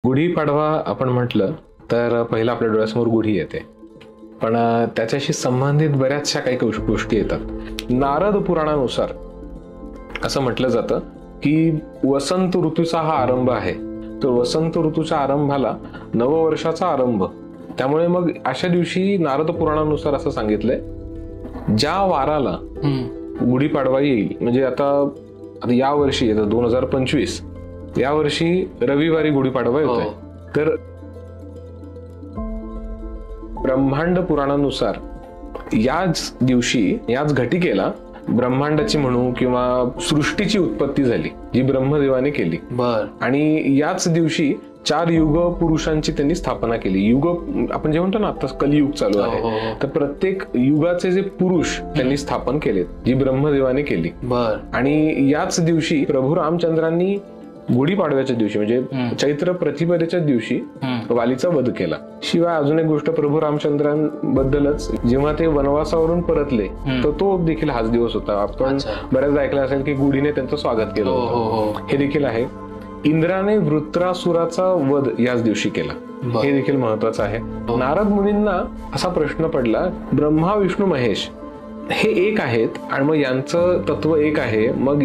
गुढीपाडवा आपण म्हटलं तर पहिला आपल्या डोळ्यासमोर गुढी येते, पण त्याच्याशी संबंधित बऱ्याचशा काही गोष्टी येतात. नारद पुराणानुसार असं म्हटलं जातं की वसंत ऋतूचा हा आरंभ आहे, तर वसंत ऋतूच्या आरंभाला नववर्षाचा आरंभ. त्यामुळे मग अशा दिवशी नारद पुराणानुसार असं सांगितलंय, ज्या वाराला गुढीपाडवा येईल, म्हणजे आता या वर्षी येतं 2025, या वर्षी रविवारी गुढीपाडवा येतोय. तर ब्रह्मांड पुराणानुसार याच दिवशी, याच घटिकेला ब्रह्मांडाची म्हणू किंवा सृष्टीची उत्पत्ती झाली, जी ब्रह्मदेवाने केली. आणि याच दिवशी 4 युग पुरुषांची त्यांनी स्थापना केली. युग आपण जे म्हणतो ना, आता कलियुग चालू आहे, तर प्रत्येक युगाचे जे पुरुष त्यांनी स्थापन केलेत, जी ब्रह्मदेवाने केली. आणि याच दिवशी प्रभू रामचंद्रांनी गुढीपाडव्याच्या दिवशी, म्हणजे चैत्र प्रतिपदेच्या दिवशी वालीचा वध केला. शिवाय अजून एक गोष्ट प्रभू रामचंद्रांबद्दलच, जेव्हा ते वनवासावरून परतले तर तो देखील हाच दिवस होता. आपण बऱ्याचदा ऐकलं असेल की गुढीने त्यांचं स्वागत केलं होतं, हे देखील आहे. इंद्राने वृत्रासुराचा वध याच दिवशी केला, हे देखील महत्वाचं आहे. नारद मुनींना असा प्रश्न पडला, ब्रह्मा विष्णू महेश हे एक आहेत आणि मग यांचं तत्व एक आहे, मग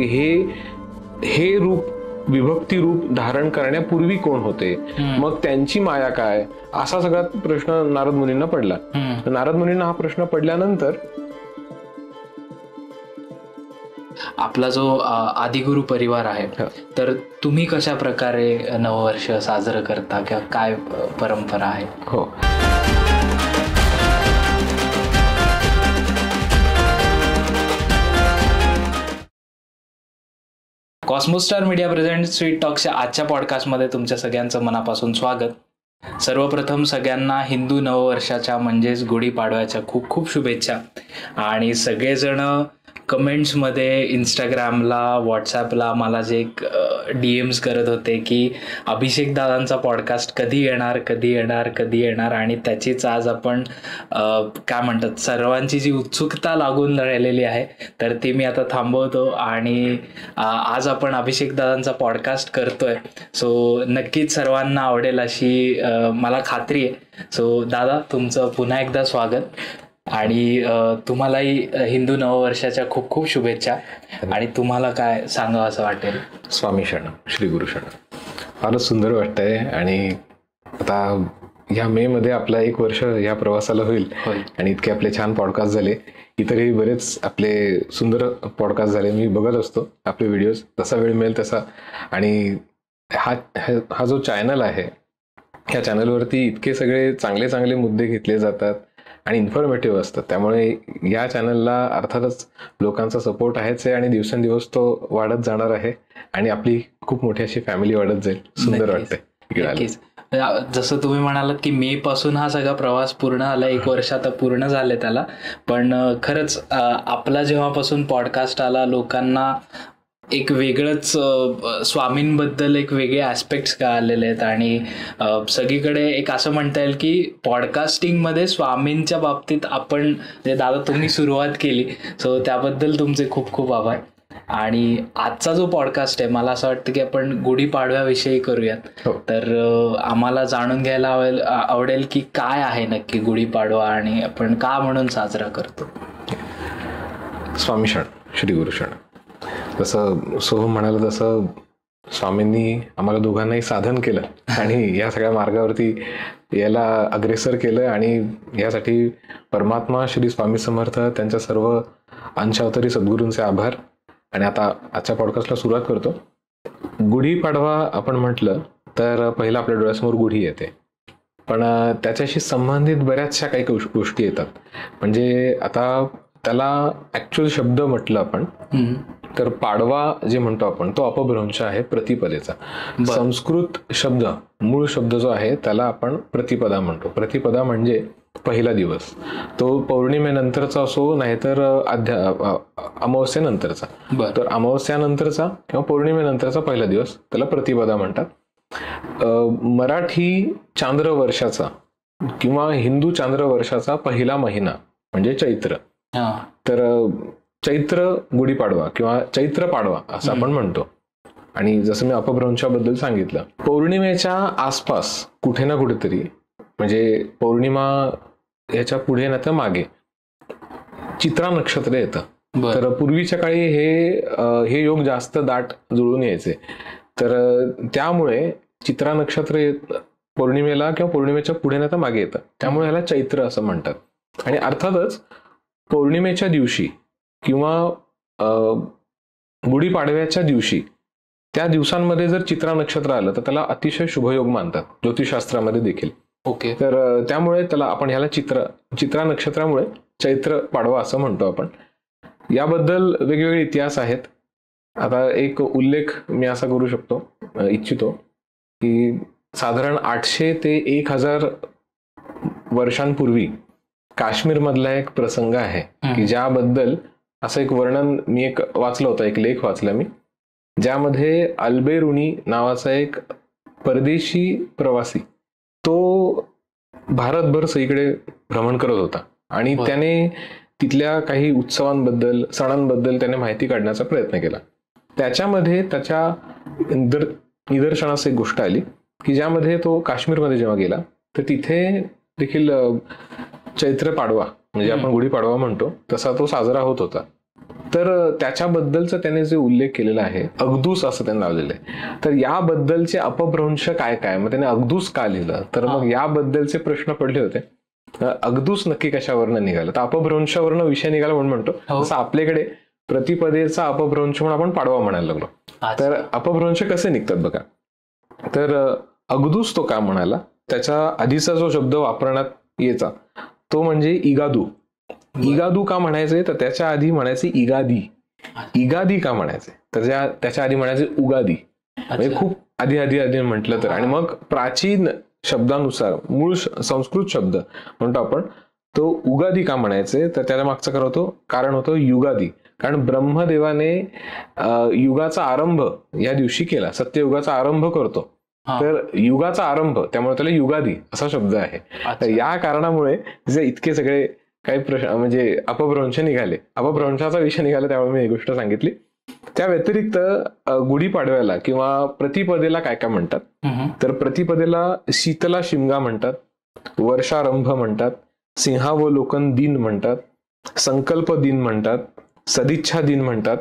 हे रूप, विभक्ती रूप धारण करण्यापूर्वी कोण होते, मग त्यांची माया काय, असा सगळा प्रश्न नारद मुनींना पडला. नारद मुनींना हा प्रश्न पडल्यानंतर आपला जो आदिगुरु परिवार आहे, तर तुम्ही कशा प्रकारे नववर्ष साजरं करता किंवा काय परंपरा आहे? हो, कॉस्मोस्टार मीडिया प्रेझेंट स्वीट टॉकच्या आजच्या पॉडकास्टमध्ये तुमच्या सगळ्यांचं मनापासून स्वागत. सर्वप्रथम सगळ्यांना हिंदू नववर्षाच्या म्हणजेच गुढीपाडव्याच्या खूप खूप शुभेच्छा. आणि सगळेजण कमेंट्समध्ये, इंस्टाग्रामला, व्हॉट्सॲपला मला जे DMs करत होते की अभिषेक दादांचा पॉडकास्ट कधी येणार, आणि त्याचीच आज आपण काय म्हणतात, सर्वांची जी उत्सुकता लागून राहिलेली आहे, तर ती मी आता थांबवतो आणि आज आपण अभिषेक दादांचा पॉडकास्ट करतोय. सो नक्कीच सर्वांना आवडेल अशी मला खात्री आहे. सो दादा, तुमचं पुन्हा एकदा स्वागत आणि तुम्हालाही हिंदू नववर्षाच्या खूप खूप शुभेच्छा. आणि तुम्हाला काय सांगावं असं वाटेल? स्वामी शरण, श्री गुरु शरण. फारच सुंदर वाटतंय. आणि आता ह्या मे मध्ये आपला 1 वर्ष या प्रवासाला होईल आणि इतके आपले छान पॉडकास्ट झाले. इतरही बरेच आपले सुंदर पॉडकास्ट झाले. मी बघत असतो आपले व्हिडिओज, जसा वेळ मिळेल तसा. आणि हा जो चॅनल आहे, ह्या चॅनलवरती इतके सगळे चांगले चांगले मुद्दे घेतले जातात आणि इन्फॉर्मेटिव्ह असतात. त्यामुळे या चॅनलला अर्थातच लोकांचा सपोर्ट आहेच आहे आणि दिवसेंदिवस तो वाढत जाणार आहे आणि आपली खूप मोठी अशी फॅमिली वाढत जाईल. सुंदर वाटतंय. जसं तुम्ही म्हणालात की मे पासून हा सगळा प्रवास पूर्ण झाला, 1 वर्ष आता पूर्ण झाले त्याला. पण खरंच आपला जेव्हापासून पॉडकास्ट आला, लोकांना एक वेगळंच स्वामींबद्दल एक वेगळे ॲस्पेक्ट्स कळालेले आहेत. आणि सगळीकडे एक असं म्हणता येईल की पॉडकास्टिंगमध्ये स्वामींच्या बाबतीत आपण जे दादा तुम्ही सुरुवात केली, सो त्याबद्दल तुमचे खूप खूप आभार. आणि आजचा जो पॉडकास्ट आहे, मला असं वाटतं की आपण गुढीपाडव्याविषयी करूयात. तर आम्हाला जाणून घ्यायला आवडेल की काय आहे नक्की गुढीपाडवा आणि आपण का म्हणून साजरा करतो? स्वामी शरण, श्री गुरु शरण. जसं सोहम म्हणाला, तसं स्वामींनी आम्हाला दोघांनाही साधन केलं आणि या सगळ्या मार्गावरती याला अग्रेसर केलं. आणि यासाठी परमात्मा श्री स्वामी समर्थ, त्यांच्या सर्व अंशावतारी सद्गुरूंचे आभार. आणि आता आजच्या पॉडकास्टला सुरुवात करतो. गुढीपाडवा आपण म्हटलं तर पहिला आपल्या डोळ्यासमोर गुढी येते, पण त्याच्याशी संबंधित बऱ्याचशा काही गोष्टी येतात. म्हणजे आता त्याला ऍक्च्युअल शब्द म्हटलं आपण तर पाडवा जे म्हणतो आपण, तो अपभ्रंश आहे प्रतिपदेचा. संस्कृत शब्द, मूळ शब्द जो आहे त्याला आपण प्रतिपदा म्हणतो. प्रतिपदा म्हणजे पहिला दिवस. तो पौर्णिमेनंतरचा असो, नाहीतर अमावस्येनंतरचा. तर अमावस्यानंतरचा किंवा पौर्णिमेनंतरचा पहिला दिवस त्याला प्रतिपदा म्हणतात. मराठी चांद्र वर्षाचा किंवा हिंदू चांद्र वर्षाचा पहिला महिना म्हणजे चैत्र. तर चैत्र गुढीपाडवा किंवा चैत्र पाडवा असं आपण म्हणतो. आणि जसं मी अपभ्रंशाबद्दल सांगितलं, पौर्णिमेच्या आसपास कुठे ना कुठेतरी, म्हणजे पौर्णिमा याच्या पुढे ना तर मागे चित्रा नक्षत्र येतं. तर पूर्वीच्या काळी हे योग जास्त दाट जुळून यायचे. तर त्यामुळे चित्रा नक्षत्र पौर्णिमेला किंवा पौर्णिमेच्या पुढे ना तर मागे येतं, त्यामुळे ह्याला चैत्र असं म्हणतात. आणि अर्थातच पौर्णिमेच्या दिवशी किंवा गुढीपाडव्याच्या दिवशी, त्या दिवसांमध्ये जर चित्रा नक्षत्र आलं तर त्याला अतिशय शुभयोग मानतात ज्योतिषशास्त्रामध्ये देखील. ओके. तर त्यामुळे त्याला आपण ह्याला चित्रा नक्षत्रामुळे चैत्र पाडवा असं म्हणतो आपण. याबद्दल वेगवेगळे इतिहास आहेत. आता एक उल्लेख मी असा करू इच्छितो की साधारण 800 ते 1000 वर्षांपूर्वी काश्मीर मधला एक प्रसंग आहे की ज्याबद्दल असं एक वर्णन मी वाचलं होतं, एक लेख वाचला मी, ज्यामध्ये अल्बेरुनी नावाचा एक परदेशी प्रवासी तो भारतभर सगळीकडे भ्रमण करत होता आणि त्याने तिथल्या काही उत्सवांबद्दल, सणांबद्दल त्याने माहिती काढण्याचा प्रयत्न केला. त्याच्यामध्ये त्याच्या निदर्शनास एक गोष्ट आली की ज्यामध्ये तो काश्मीरमध्ये जेव्हा गेला तर तिथे देखील चैत्र पाडवा, म्हणजे आपण गुढीपाडवा म्हणतो, तसा तो साजरा होत होता. तर त्याच्याबद्दलचा त्याने जे उल्लेख केलेला आहे, अगदूस असं त्यांनी लावलेलं आहे. तर याबद्दलचे अपभ्रंश काय काय, मग त्याने अगदूस का लिहिलं, तर मग याबद्दलचे प्रश्न पडले होते. अगदूस नक्की कशावरनं निघालं, तर अपभ्रंशावरनं विषय निघाला म्हणून म्हणतो. जसं आपल्याकडे प्रतिपदेचा अपभ्रंश म्हणून आपण पाडवा म्हणायला लागलो. तर अपभ्रंश कसे निघतात बघा. तर अगदूस तो का म्हणाला, त्याच्या आधीचा जो शब्द वापरण्यात यायचा तो म्हणजे इगादू. इगादू का म्हणायचे, तर त्याच्या आधी म्हणायचे इगादी. इगादी का म्हणायचे, तर त्याच्या आधी म्हणायचे उगादी. म्हणजे खूप आधी म्हटलं तर. आणि मग प्राचीन शब्दानुसार मूळ संस्कृत शब्द म्हणतो आपण, तो उगादी का म्हणायचे, तर त्याच्या मागचं कारण होतं युगादी. कारण ब्रह्मदेवाने युगाचा आरंभ या दिवशी केला, सत्ययुगाचा आरंभ करतो, तर युगाचा आरंभ, त्यामुळे त्याला युगादी असा शब्द आहे. तर या कारणामुळे जे इतके सगळे काही प्रश्न म्हणजे अपभ्रंश निघाले, अपभ्रंशाचा विषय निघाला, त्यामुळे मी ही गोष्ट सांगितली. त्या व्यतिरिक्त गुढीपाडव्याला किंवा प्रतिपदेला काय काय म्हणतात, तर प्रतिपदेला शीतला शिमगा म्हणतात, वर्षारंभ म्हणतात, सिंहावलोकन दिन म्हणतात, संकल्प दिन म्हणतात, सदिच्छा दिन म्हणतात,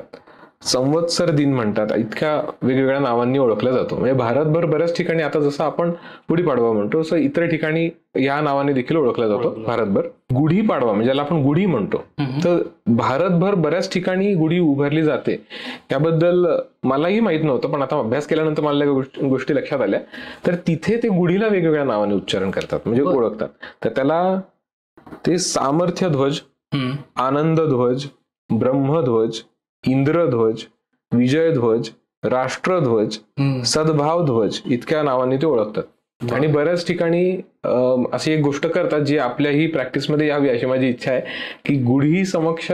संवत्सर दिन म्हणतात. इतक्या वेगवेगळ्या नावांनी ओळखला जातो. म्हणजे भारतभर बऱ्याच ठिकाणी आता जसं आपण गुढीपाडवा म्हणतो तसं इतर ठिकाणी या नावाने देखील ओळखला जातो भारतभर. गुढीपाडवा म्हणजे ज्याला आपण गुढी म्हणतो, तर भारतभर बऱ्याच ठिकाणी गुढी उभारली जाते. त्याबद्दल मलाही माहित नव्हतं, पण आता अभ्यास केल्यानंतर मला गोष्टी लक्षात आल्या. तर तिथे ते गुढीला वेगवेगळ्या नावाने उच्चारण करतात, म्हणजे ओळखतात. तर त्याला ते सामर्थ्य ध्वज, आनंद ध्वज, ब्रह्मध्वज, इंद्रध्वज, विजयध्वज, राष्ट्रध्वज, सद्भाव ध्वज इतक्या नावांनी ते ओळखतात. आणि बऱ्याच ठिकाणी अशी एक गोष्ट करतात जी आपल्याही प्रॅक्टिसमध्ये यावी अशी माझी इच्छा आहे, की गुढी समक्ष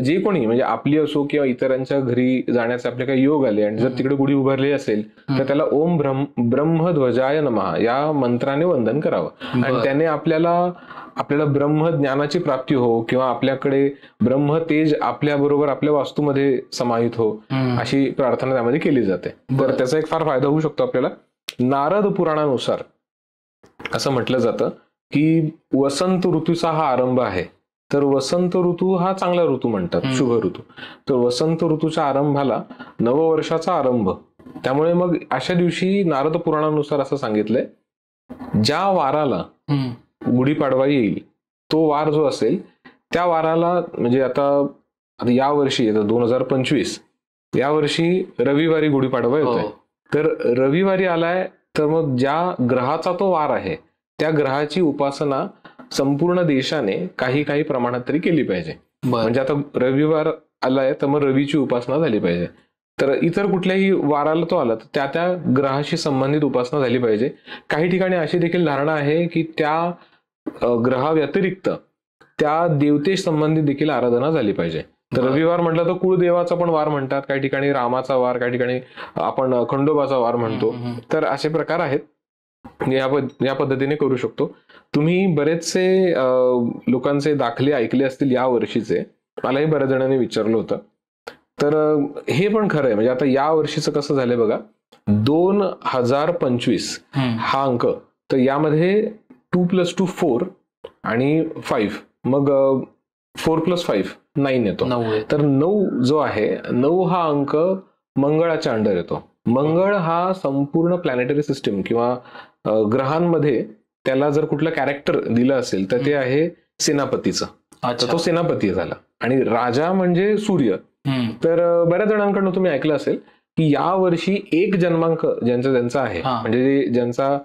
जे कोणी म्हणजे आपली असो किंवा इतरांच्या घरी जाण्याचे आपले काही योग आले आणि जर तिकडे गुढी उभारली असेल तर त्याला ओम ब्रह्मध्वजाय नमः या मंत्राने वंदन करावं. आणि त्याने आपल्याला ब्रह्मज्ञानाची प्राप्ती हो किंवा आपल्याकडे ब्रह्मतेज आपल्या बरोबर आपल्या वास्तूमध्ये समाहित हो अशी प्रार्थना त्यामध्ये केली जाते. तर त्याचा एक फार फायदा होऊ शकतो आपल्याला. नारद पुराणानुसार असं म्हटलं जातं की वसंत ऋतूचा हा आरंभ आहे. तर वसंत ऋतू हा चांगला ऋतू म्हणतात, शुभ ऋतू. तर वसंत ऋतूच्या आरंभाला नववर्षाचा आरंभ. त्यामुळे मग अशा दिवशी नारद पुराणानुसार असं सांगितलंय, ज्या वाराला गुढीपाडवा येईल तो वार जो असेल त्या वाराला, म्हणजे आता या वर्षी 2025 या वर्षी रविवारी गुढीपाडवा येतोय. तर रविवारी आलाय तर मग ज्या ग्रहाचा तो वार आहे त्या ग्रहाची उपासना संपूर्ण देशाने काही प्रमाणात तरी केली पाहिजे. म्हणजे आता रविवार आलाय तर मग रवीची उपासना झाली पाहिजे. तर इतर कुठल्याही वाराला तो आला तर त्या ग्रहाशी संबंधित उपासना झाली पाहिजे. काही ठिकाणी अशी देखील धारणा आहे की त्या ग्रहा व्यतिरिक्त त्या देवतेशी संबंधित देखील आराधना झाली पाहिजे. तर रविवार म्हटलं तर कुळदेवाचा पण वार म्हणतात, काही ठिकाणी रामाचा वार, काही ठिकाणी आपण खंडोबाचा वार म्हणतो. तर असे प्रकार आहेत, या पद्धतीने करू शकतो. तुम्ही बरेचसे लोकांचे दाखले ऐकले असतील या वर्षीचे, मलाही बऱ्याच जणांनी विचारलं होतं. तर हे पण खरं आहे. म्हणजे आता या वर्षीचं कसं झालंय बघा, 2025 हा अंक, तर यामध्ये 2 + 2 4 आणि 5, मग 4 + 5 9 येतो. तर 9 जो आहे, 9 हा अंक मंगळाच्या अंडर येतो. मंगळ हा संपूर्ण प्लॅनेटरी सिस्टीम किंवा ग्रहांमध्ये त्याला जर कुठलं कॅरेक्टर दिलं असेल तर ते आहे सेनापतीचं. तर तो सेनापती झाला. आणि राजा म्हणजे सूर्य. तर बऱ्याच जणांकडून तुम्ही ऐकलं असेल की या वर्षी एक जन्मांक ज्यांचा आहे, म्हणजे ज्यांचा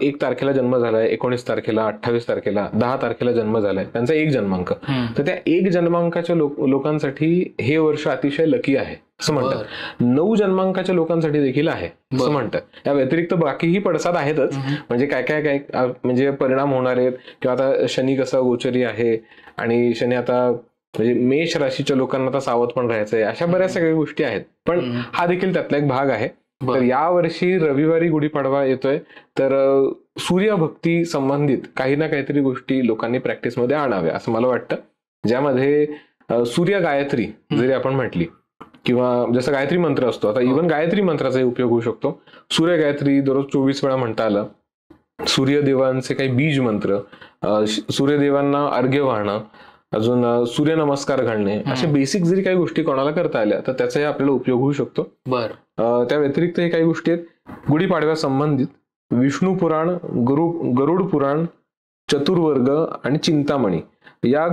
1 तारखेला जन्म झालाय, 19 तारखेला, 28 तारखेला, 10 तारखेला जन्म झालाय, त्यांचा एक जन्मांक. तर त्या एक जन्मांकाच्या लोकांसाठी हे वर्ष अतिशय लकी आहे असं म्हणतात. 9 जन्मांकाच्या लोकांसाठी देखील आहे असं म्हणतात. या व्यतिरिक्त बाकीही पडसाद आहेतच. म्हणजे काय म्हणजे परिणाम होणार आहेत, किंवा आता शनी कसा गोचरी आहे, आणि शनी आता म्हणजे मेष राशीच्या लोकांना आता सावध पण राहायचंय, अशा बऱ्याच सगळ्या गोष्टी आहेत. पण हा देखील त्यातला एक भाग आहे. तर या वर्षी रविवारी गुढीपाडवा येतोय, तर सूर्यभक्ती संबंधित काही ना काहीतरी गोष्टी लोकांनी प्रॅक्टिसमध्ये आणाव्या असं मला वाटतं, ज्यामध्ये सूर्य गायत्री जरी आपण म्हटली, किंवा जसं गायत्री मंत्र असतो, आता इव्हन गायत्री मंत्राचाही उपयोग होऊ शकतो. सूर्य गायत्री दररोज 24 वेळा म्हणता आलं. सूर्यदेवांचे काही बीज मंत्र, सूर्यदेवांना अर्घ्य वाहणं, अजून सूर्यनमस्कार घालणे, अशा बेसिक जरी काही गोष्टी कोणाला करता आल्या तर त्याचाही आपल्याला उपयोग होऊ शकतो. त्या व्यतिरिक्त हे काही गोष्टी आहेत गुढीपाडव्या संबंधित. विष्णू पुराण, गरुड पुराण, चतुर्वर्ग आणि चिंतामणी या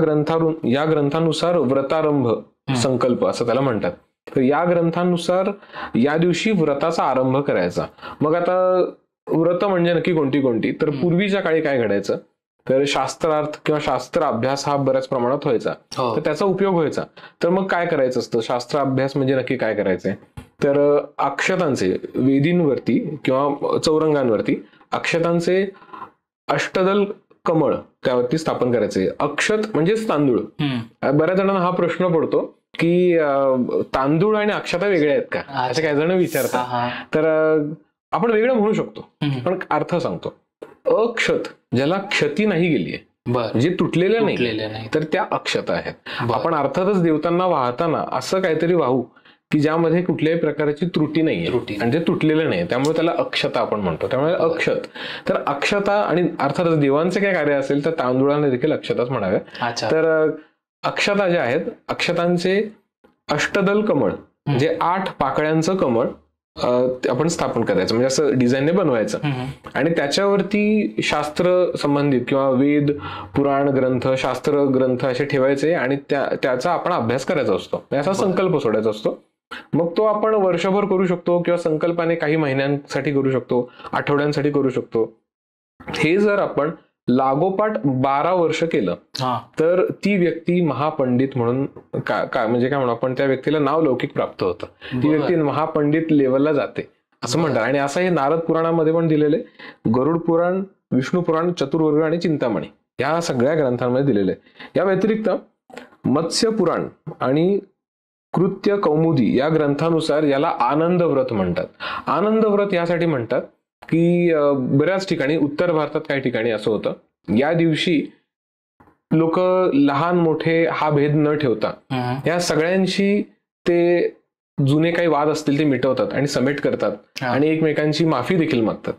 ग्रंथानुसार व्रतारंभ संकल्प असं त्याला म्हणतात. तर या ग्रंथानुसार या दिवशी व्रताचा आरंभ करायचा. मग आता व्रत म्हणजे नक्की कोणती, तर पूर्वीच्या काळी काय घडायचं, तर शास्त्रार्थ किंवा शास्त्र अभ्यास हा बऱ्याच प्रमाणात व्हायचा, तर त्याचा उपयोग व्हायचा. तर मग काय करायचं असतं, शास्त्र अभ्यास म्हणजे नक्की काय करायचंय, तर अक्षतांचे वेदींवरती किंवा चौरंगांवरती अक्षतांचे अष्टदल कमळ त्यावरती स्थापन करायचे. अक्षत म्हणजेच तांदूळ. बऱ्याच जणांना हा प्रश्न पडतो की तांदूळ आणि अक्षता वेगळ्या आहेत का, असे काही जण विचारतात. तर आपण वेगळं म्हणू शकतो, पण अर्थ सांगतो. अक्षत ज्याला क्षती नाही गेलीये, जे तुटलेलं नाही, तर त्या अक्षता आहेत. आपण अर्थातच देवतांना वाहताना असं काहीतरी वाहू की ज्यामध्ये कुठल्याही प्रकारची त्रुटी नाहीये आणि ते तुटलेलं नाही, त्यामुळे त्याला अक्षता आपण म्हणतो. त्यामुळे अक्षत, तर अक्षता, आणि अर्थातच देवांचे काय कार्य असेल तर तांदूळाने देखील अक्षताच म्हणाव्या. तर अक्षता ज्या आहेत, अक्षतांचे अष्टदल कमळ म्हणजे 8 पाकळ्यांचं कमळ आपण स्थापन करायचं, म्हणजे असं डिझाईनने बनवायचं. आणि त्याच्यावरती शास्त्र संबंधित किंवा वेद, पुराण ग्रंथ, शास्त्र ग्रंथ असे ठेवायचे, आणि त्याचा आपण अभ्यास करायचा असतो, असा संकल्प सोडायचा असतो. मग तो आपण वर्षभर करू शकतो, किंवा संकल्पाने काही महिन्यांसाठी करू शकतो, आठवड्यांसाठी करू शकतो. हे जर आपण लागोपाठ 12 वर्ष केलं तर ती व्यक्ती महापंडित म्हणून म्हणजे काय म्हणू आपण, त्या व्यक्तीला नाव लौकिक प्राप्त होतं. ती व्यक्ती महापंडित लेवलला जाते असं म्हणतात. आणि असं हे नारद पुराणामध्ये पण दिलेलं आहे. गरुड पुराण, विष्णू पुराण, चतुर्वर्ग आणि चिंतामणी या सगळ्या ग्रंथांमध्ये दिलेलं आहे. या व्यतिरिक्त मत्स्य पुराण आणि कृत्य कौमुदी या ग्रंथानुसार याला आनंद व्रत म्हणतात. आनंद व्रत यासाठी म्हणतात की बऱ्याच ठिकाणी, उत्तर भारतात काही ठिकाणी असं होतं, या दिवशी लोक लहान मोठे हा भेद न ठेवता या सगळ्यांशी ते जुने काही वाद असतील ते मिटवतात आणि समेट करतात, आणि एकमेकांची माफी देखील मागतात.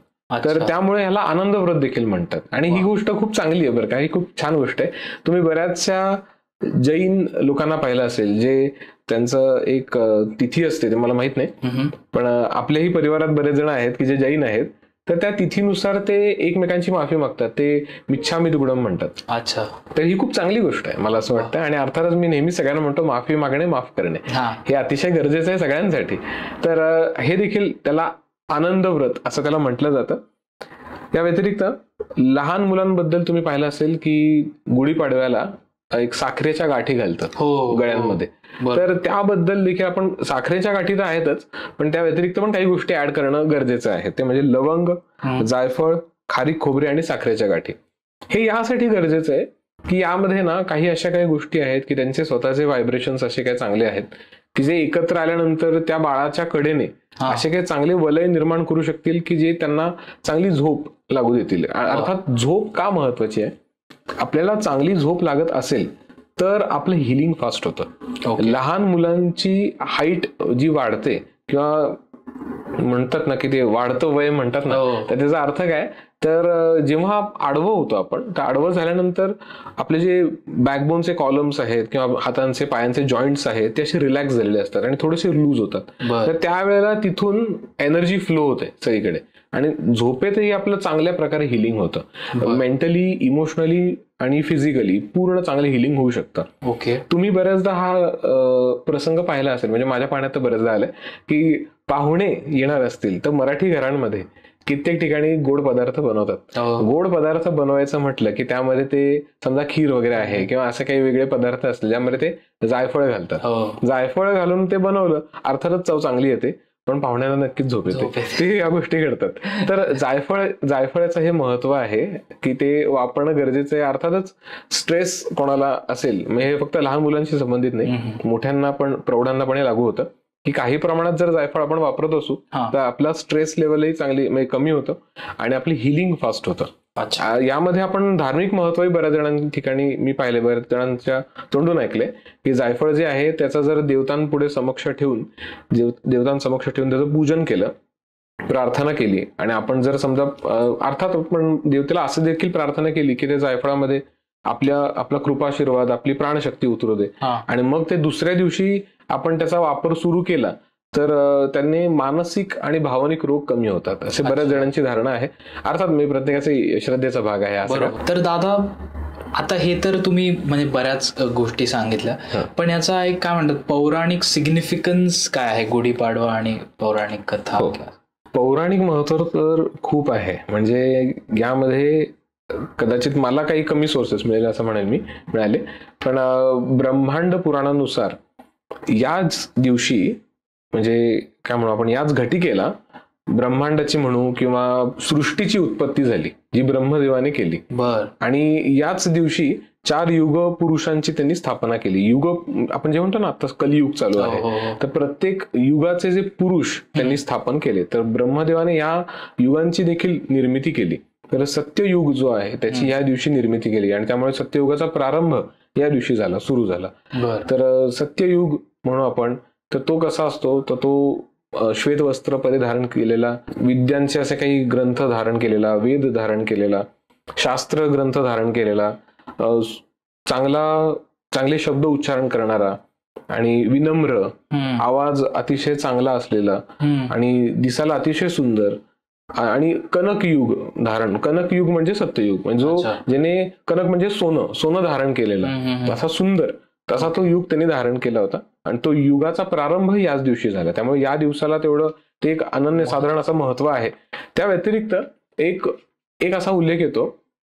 तर त्यामुळे ह्याला आनंद व्रत देखील म्हणतात. आणि ही गोष्ट खूप चांगली आहे बरं का, ही खूप छान गोष्ट आहे. तुम्ही बऱ्याचशा जैन लोकांना पाहिलं असेल, जे त्यांचं एक तिथी असते, ते मला माहित नाही, पण आपल्याही परिवारात बरेच जण आहेत की जे जैन आहेत, तर त्या तिथीनुसार ते एकमेकांची माफी मागतात, ते मिच्छामी दुग्डम म्हणतात. तर ही खूप चांगली गोष्ट आहे मला असं वाटतं. आणि अर्थातच मी नेहमी सगळ्यांना म्हणतो, माफी मागणे, माफ करणे हे अतिशय गरजेचं आहे सगळ्यांसाठी. तर हे देखील त्याला आनंद व्रत असं त्याला म्हटलं जातं. या व्यतिरिक्त लहान मुलांबद्दल तुम्ही पाहिलं असेल की गुढीपाडव्याला एक साखरेच्या गाठी घालतात गळ्यांमध्ये. तर त्याबद्दल देखील आपण, साखरेच्या गाठी तर आहेतच, पण त्या व्यतिरिक्त पण काही गोष्टी ऍड करणं गरजेचं आहे. ते म्हणजे लवंग, जायफळ, खारीक खोबरे आणि साखरेच्या गाठी. हे यासाठी गरजेचं आहे की यामध्ये ना काही अशा काही गोष्टी आहेत की त्यांचे स्वतःचे व्हायब्रेशन्स असे काही चांगले आहेत की जे एकत्र आल्यानंतर त्या बाळाच्या कडेने असे काही चांगले वलय निर्माण करू शकतील की जे त्यांना चांगली झोप लागू देतील. अर्थात झोप का महत्वाची आहे, आपल्याला चांगली झोप लागत असेल तर आपलं हिलिंग फास्ट होतं. लहान मुलांची हाईट जी वाढते किंवा म्हणतात ना की ते वाढतं वय म्हणतात ना, तर त्याचा अर्थ काय, तर जेव्हा आडवं होतो आपण, तर आडवं झाल्यानंतर आपले जे बॅकबोनचे कॉलम्स आहेत किंवा हातांचे पायांचे जॉईंट्स आहेत ते असे रिलॅक्स झालेले असतात आणि थोडेसे लूज होतात. तर त्यावेळेला तिथून एनर्जी फ्लो होते सगळीकडे आणि झोपेतही आपलं चांगल्या प्रकारे हिलिंग होतं. मेंटली, इमोशनली आणि फिजिकली पूर्ण चांगले हिलिंग होऊ शकतं. तुम्ही बऱ्याचदा हा प्रसंग पाहिला असेल, म्हणजे माझ्या पाहण्यात तर बऱ्याचदा आलंय की पाहुणे येणार असतील तर मराठी घरांमध्ये कित्येक ठिकाणी गोड पदार्थ बनवतात. गोड पदार्थ बनवायचं म्हटलं की त्यामध्ये ते समजा खीर वगैरे आहे किंवा असे काही वेगळे पदार्थ असले ज्यामध्ये ते जायफळ घालतात. जायफळ घालून ते बनवलं, अर्थातच चव चांगली येते, पण पाहुण्याला नक्कीच झोप येते. ते या गोष्टी घडतात. तर जायफळाचं हे महत्व आहे की ते वापरणं गरजेचं आहे. अर्थातच स्ट्रेस कोणाला असेल, म्हणजे हे फक्त लहान मुलांशी संबंधित नाही, मोठ्यांना पण, प्रौढांना पण हे लागू होतं की काही प्रमाणात जर जायफळ आपण वापरत असू तर आपला स्ट्रेस लेवलही चांगली म्हणजे कमी होतं आणि आपली हिलिंग फास्ट होतं. यामध्ये आपण धार्मिक महत्वही बऱ्याच जणांच्या ठिकाणी मी पाहिले, बऱ्याच जणांच्या तोंडून ऐकले की जायफळ जे आहे त्याचा जर देवतांपुढे समक्ष ठेवून देवतांसमक्ष ठेवून त्याचं पूजन केलं, प्रार्थना केली आणि आपण जर समजा अर्थात आपण देवतेला असं देखील प्रार्थना केली की त्या जायफळामध्ये आपला कृपाशीर्वाद, आपली प्राणशक्ती उतरू दे, आणि मग ते दुसऱ्या दिवशी आपण त्याचा वापर सुरू केला तर त्यांनी मानसिक आणि भावनिक रोग कमी होतात, असे बऱ्याच जणांची धारणा आहे. अर्थात मी प्रत्येकाचा श्रद्धेचा भाग आहे असं. तर दादा, आता हे तर तुम्ही म्हणजे बऱ्याच गोष्टी सांगितल्या, पण याचा एक काय म्हणतात पौराणिक सिग्निफिकन्स काय आहे गुढीपाडवा आणि पौराणिक कथा? पौराणिक महत्व तर खूप आहे. म्हणजे यामध्ये कदाचित मला काही कमी सोर्सेस मिळेल असं म्हणेल मी, मिळाले, पण ब्रह्मांड पुराणानुसार याच दिवशी, म्हणजे काय म्हणू आपण, याच घटिकेला ब्रह्मांडाची म्हणू किंवा सृष्टीची उत्पत्ती झाली जी ब्रह्मदेवाने केली. आणि याच दिवशी 4 युग पुरुषांची त्यांनी स्थापना केली. युग आपण जे म्हणतो ना, आता कलियुग चालू आहे, तर प्रत्येक युगाचे जे पुरुष त्यांनी स्थापन केले, तर ब्रह्मदेवाने या युगांची देखील निर्मिती केली. तर सत्ययुग जो आहे त्याची या दिवशी निर्मिती केली आणि त्यामुळे सत्ययुगाचा प्रारंभ या दिवशी झाला, सुरू झाला. तर सत्ययुग म्हणू आपण, तर तो कसा असतो, तर तो श्वेत वस्त्र परिधारण केलेला, विद्यांचे असे काही ग्रंथ धारण केलेला, वेद धारण केलेला, शास्त्र ग्रंथ धारण केलेला, चांगले शब्द उच्चारण करणारा आणि विनम्र, आवाज अतिशय चांगला असलेला आणि दिसायला अतिशय सुंदर, आणि कनक युग धारण. कनक युग म्हणजे सत्ययुग, म्हणजे जो ज्याने कनक म्हणजे सोनं धारण केलेला, असा सुंदर तसा तो युग त्यांनी धारण केला होता. आणि तो युगाचा प्रारंभ याच दिवशी झाला. त्यामुळे या दिवसाला तेवढं ते एक अनन्यसाधारण असं महत्व आहे. त्या व्यतिरिक्त एक असा उल्लेख येतो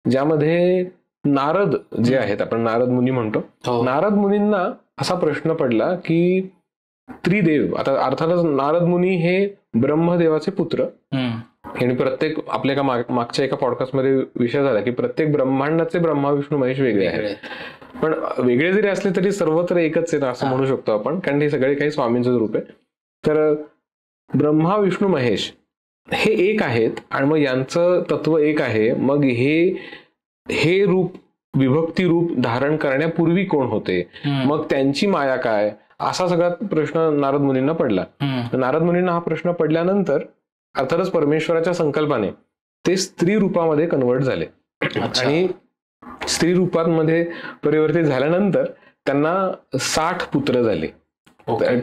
ज्यामध्ये नारद जे आहेत, आपण नारद मुनी म्हणतो, नारद मुनींना असा प्रश्न पडला की त्रिदेव, आता अर्थातच नारद मुनी हे ब्रह्मदेवाचे पुत्र, आणि प्रत्येक आपल्या एका मागच्या एका पॉडकास्टमध्ये विषय झाला की प्रत्येक ब्रह्मांडाचे ब्रह्मा विष्णू महेश वेगळे आहेत, पण वेगळे जरी असले तरी सर्वत्र एकच आहे असं म्हणू शकतो आपण, कारण हे सगळे काही स्वामींचं रूप आहे. तर ब्रह्मा विष्णू महेश हे एक आहेत आणि मग यांचं तत्व एक आहे. मग हे रूप, विभक्ती रूप धारण करण्यापूर्वी कोण होते, मग त्यांची माया काय, असा सगळा प्रश्न नारद मुनींना पडला. नारद मुनींना हा प्रश्न पडल्यानंतर अर्थातच परमेश्वराच्या संकल्पाने ते स्त्री रूपामध्ये कन्वर्ट झाले आणि स्त्री रूपांमध्ये परिवर्तित झाल्यानंतर त्यांना 60 पुत्र झाले.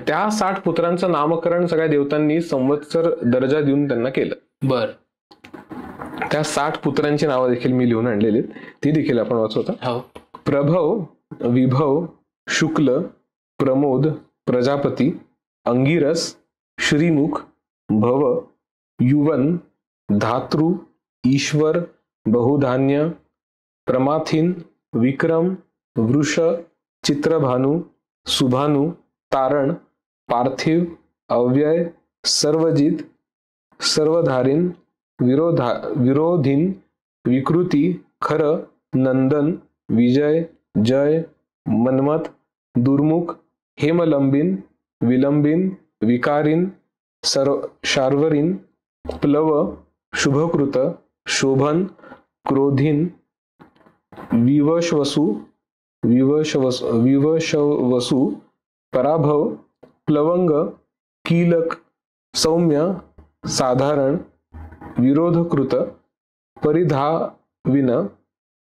त्या 60 पुत्रांचं नामकरण सगळ्या देवतांनी संवत्सर दर्जा देऊन त्यांना केलं. त्या 60 पुत्रांची नावं देखील मी लिहून आणलेली, ती देखील आपण वाचवतो. प्रभव, विभव, शुक्ल, प्रमोद, प्रजापती, अंगिरस, श्रीमुख, भव, युवन, धातृ, ईश्वर, बहुधान्य, प्रमाथिन, विक्रम, वृष, चित्रभानु, सुभानु, तारण, पार्थिव, अव्यय, सर्वजित, सर्वधारिन, विरोधिन, विकृती, खर, नंदन, विजय, जय, मन्मथ, दुर्मुख, हेमलंबिन, विलंबिन, विकारिन, शार्वरीन, प्लव, शुभकृत, शोभन, क्रोधीन, विवश्वसु, विवशवसु, पराभव, प्लवंग, कीलक, सौम्य, साधारण, विरोधकृत, परिधाविन,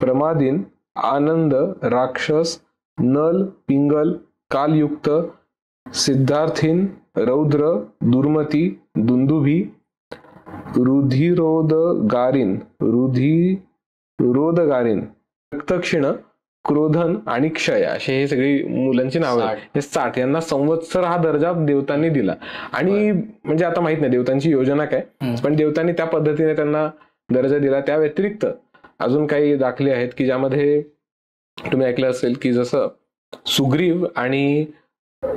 प्रमादीन, आनंद, राक्षस, नल, पिंगल, कालयुक्त, सिद्धार्थीन, रौद्र, दुर्मती, दुंदुभी, रुधिरोदगारीन, रक्तक्षीण, क्रोधन आणि क्षय असे हे सगळी मुलांची नावं आहेत. हे 60 यांना संवत्सर हा दर्जा देवतांनी दिला. आणि म्हणजे आता माहित नाही देवतांची योजना काय, पण देवतांनी त्या पद्धतीने त्यांना दर्जा दिला. त्या व्यतिरिक्त अजून काही दाखले आहेत की ज्यामध्ये तुम्ही ऐकलं असेल की जसं सुग्रीव आणि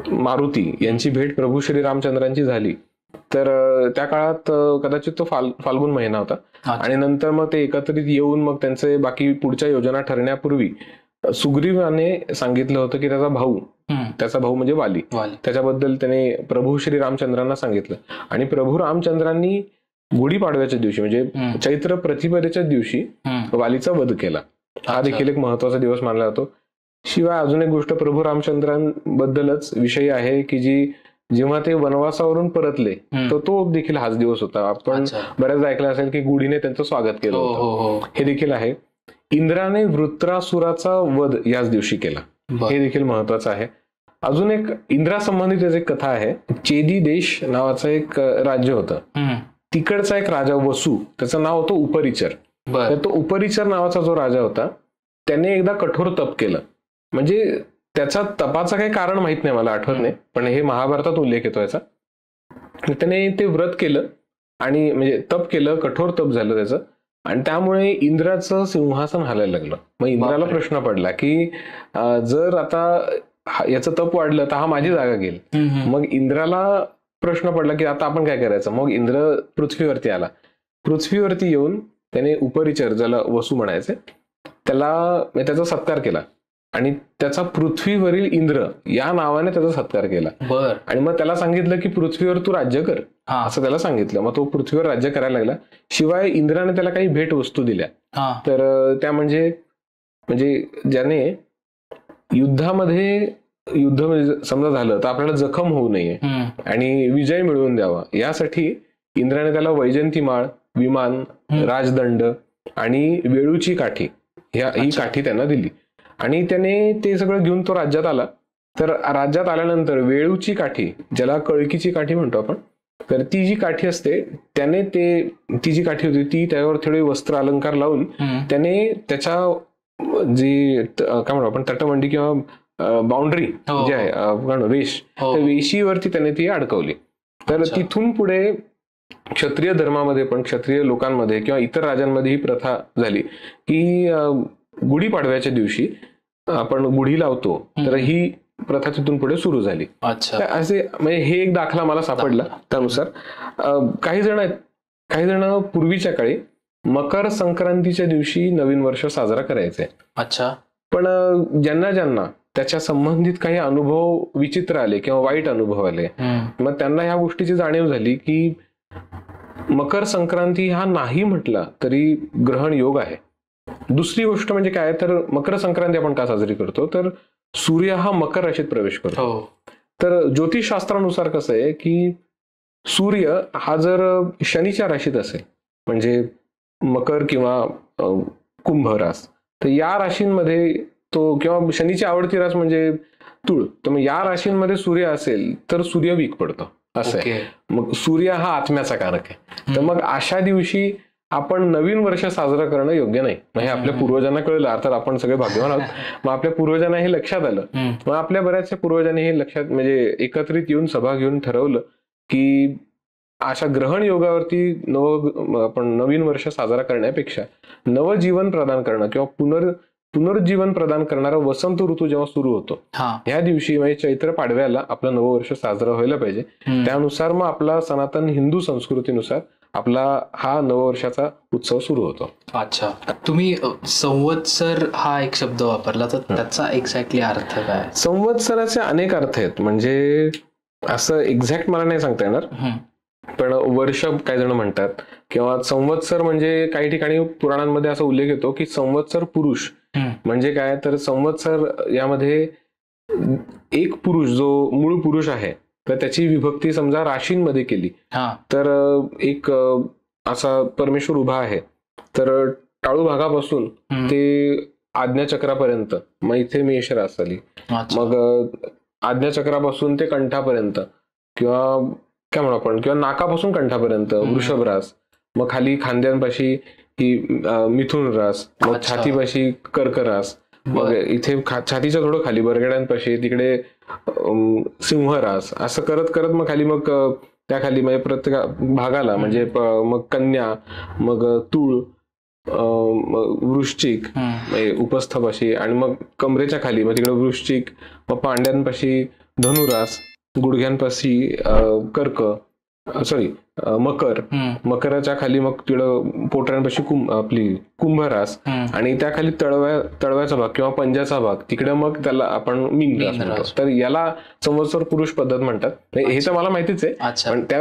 मारुती यांची भेट प्रभू श्री रामचंद्रांची झाली, तर त्या काळात कदाचित तो फाल्गुन महिना होता. आणि नंतर मग ते एकत्रित येऊन मग त्यांचे बाकी पुढच्या योजना ठरण्यापूर्वी सुग्रीवाने सांगितलं होतं की त्याचा भाऊ म्हणजे वाली, त्याच्याबद्दल त्याने प्रभू श्री रामचंद्रांना सांगितलं. आणि प्रभू रामचंद्रांनी गुढीपाडव्याच्या दिवशी म्हणजे चैत्र प्रतिपदेच्या दिवशी वालीचा वध केला. हा देखील एक महत्वाचा दिवस मानला जातो. शिवाय अजून एक गोष्ट प्रभू रामचंद्रांबद्दलच विषय आहे की जेव्हा ते वनवासावरून परतले तर तो देखील हाच दिवस होता. आपण बऱ्याच ऐकलं असेल की गुढीने त्यांचं स्वागत केलं होतं, हे देखील आहे. इंद्राने वृत्रासुराचा वध याच दिवशी केला, हे देखील महत्वाचं आहे. अजून एक इंद्रासंबंधित एक कथा आहे. चेदी देश नावाचं एक राज्य होतं. तिकडचा एक राजा वसू, त्याचं नाव होतं उपरिचर. तर तो उपरिचर नावाचा जो राजा होता त्याने एकदा कठोर तप केलं. म्हणजे त्याचा तपाचं काही कारण माहित नाही, मला आठवत नाही, पण हे महाभारतात उल्लेख येतो याचा. त्याने ते व्रत केलं आणि म्हणजे तप केलं, कठोर तप झालं त्याचं, आणि त्यामुळे इंद्राचं सिंहासन हलायला लागलं. मग इंद्राला प्रश्न पडला की जर आता याचं तप वाढलं तर हा माझी जागा घेईल. मग इंद्राला प्रश्न पडला की आता आपण काय करायचं. मग इंद्र पृथ्वीवरती आला. पृथ्वीवरती येऊन त्याने उपरिचर, ज्याला वसू म्हणायचे, त्याचा सत्कार केला आणि त्याचा पृथ्वीवरील इंद्र या नावाने त्याचा सत्कार केला. आणि मग त्याला सांगितलं की पृथ्वीवर तू राज्य कर, असं त्याला सांगितलं. मग तो पृथ्वीवर राज्य करायला लागला. शिवाय इंद्राने त्याला काही भेट वस्तू दिल्या. तर त्या म्हणजे ज्याने युद्ध समजा झालं तर आपल्याला जखम होऊ नये आणि विजय मिळवून द्यावा, यासाठी इंद्राने त्याला वैजंतीमाळ, विमान, राजदंड आणि वेळूची काठी ही काठी त्यांना दिली. आणि त्याने ते सगळं घेऊन तो राज्यात आला. तर राज्यात आल्यानंतर वेळूची काठी, ज्याला कळकीची काठी म्हणतो आपण, तर ती जी काठी असते त्याने ती जी काठी होती ती त्यावर थोडे वस्त्र अलंकार लावून त्याने त्याच्या जी काय म्हणतो आपण तटबंदी किंवा बाउंड्री जी आहे वेश, त्या वेशीवरती त्याने ती अडकवली. तर तिथून पुढे क्षत्रिय धर्मामध्ये पण, क्षत्रिय लोकांमध्ये किंवा इतर राजांमध्ये ही प्रथा झाली की गुढीपाडव्याच्या दिवशी आपण गुढी लावतो, तर ही प्रथा तिथून पुढे सुरू झाली. असे म्हणजे हे एक दाखला मला सापडला. त्यानुसार काही जण पूर्वीच्या काळी मकर संक्रांतीच्या दिवशी नवीन वर्ष साजरा करायचे. पण ज्यांना त्याच्या संबंधित काही अनुभव विचित्र आले किंवा वाईट अनुभव आले, मग त्यांना ह्या गोष्टीची जाणीव झाली की मकर संक्रांती हा नाही म्हटला तरी ग्रहण योग आहे. दुसरी गोष्ट म्हणजे काय, तर मकर संक्रांती आपण का साजरी करतो, तर सूर्य हा मकर राशीत प्रवेश करतो. तर ज्योतिषशास्त्रानुसार कसं आहे की सूर्य हा जर शनीच्या राशीत असेल, म्हणजे मकर किंवा कुंभ रास, तर या राशींमध्ये तो, किंवा शनीची आवडती रास म्हणजे तुळ, तर मग या राशींमध्ये सूर्य असेल तर सूर्य वीक पडतो, असं आहे. मग सूर्य हा आत्म्याचा कारक आहे. तर मग अशा दिवशी आपण नवीन वर्ष साजरा करणं योग्य नाही. मग हे आपल्या पूर्वजांना कळलं, अर्थात आपण सगळे भाग्यवान आहोत. मग आपल्या पूर्वजांना हे लक्षात आलं. मग आपल्या बऱ्याचशा पूर्वजांनी हे लक्षात म्हणजे एकत्रित येऊन सभा घेऊन ठरवलं की अशा ग्रहण योगावरती आपण नवीन वर्ष साजरा करण्यापेक्षा नवजीवन प्रदान करणं किंवा पुनर्जीवन प्रदान करणारा वसंत ऋतू जेव्हा सुरू होतो ह्या दिवशी म्हणजे चैत्र पाडव्याला आपलं नववर्ष साजरा व्हायला पाहिजे. त्यानुसार मग आपला सनातन हिंदू संस्कृतीनुसार आपला हा नववर्षाचा उत्सव सुरू होतो. अच्छा, तुम्ही संवत्सर हा एक शब्द वापरला, तर त्याचा एक्झॅक्टली अर्थ काय? संवत्सराचे अनेक अर्थ आहेत, म्हणजे असं एक्झॅक्ट मला नाही सांगता येणार, पण वर्ष काही जण म्हणतात, किंवा संवत्सर म्हणजे काही ठिकाणी पुराणांमध्ये असा उल्लेख येतो की संवत्सर पुरुष म्हणजे काय, तर संवत्सर यामध्ये एक पुरुष जो मूळ पुरुष आहे तर त्याची विभक्ती समजा राशींमध्ये केली तर एक असा परमेश्वर उभा आहे, तर टाळू भागापासून ते आज्ञाचक्रापर्यंत, मग इथे मेष रास आली, मग आज्ञाचक्रापासून ते कंठापर्यंत, किंवा काय म्हणू आपण, किंवा नाकापासून कंठापर्यंत वृषभ रास, मग खाली खांद्यांपाशी ही मिथुन रास, मग छातीपाशी कर्क रास, मग इथे छातीच्या थोडं खाली बरगड्यांपाशी तिकडे सिंह रास, असं करत करत मग खाली, मग त्या खाली म्हणजे प्रत्येक भागाला म्हणजे मग कन्या, मग तूळ, वृश्चिक उपस्थापाशी, आणि मग कमरेच्या खाली मग तिकडे वृश्चिक, मग पांड्यांपाशी धनुरास, गुडघ्यांपाशी कर्क, सॉरी मकर, मकराच्या खाली मग तिकडं पोटऱ्यांपाशी आपली कुंभरास, आणि त्या खाली तळव्याचा भाग किंवा पंजाचा भाग तिकडे मग त्याला आपण मीन रास म्हणतो. तर याला संवत्सर पुरुष पद्धत म्हणतात. हे तर मला माहितीच आहे, पण त्या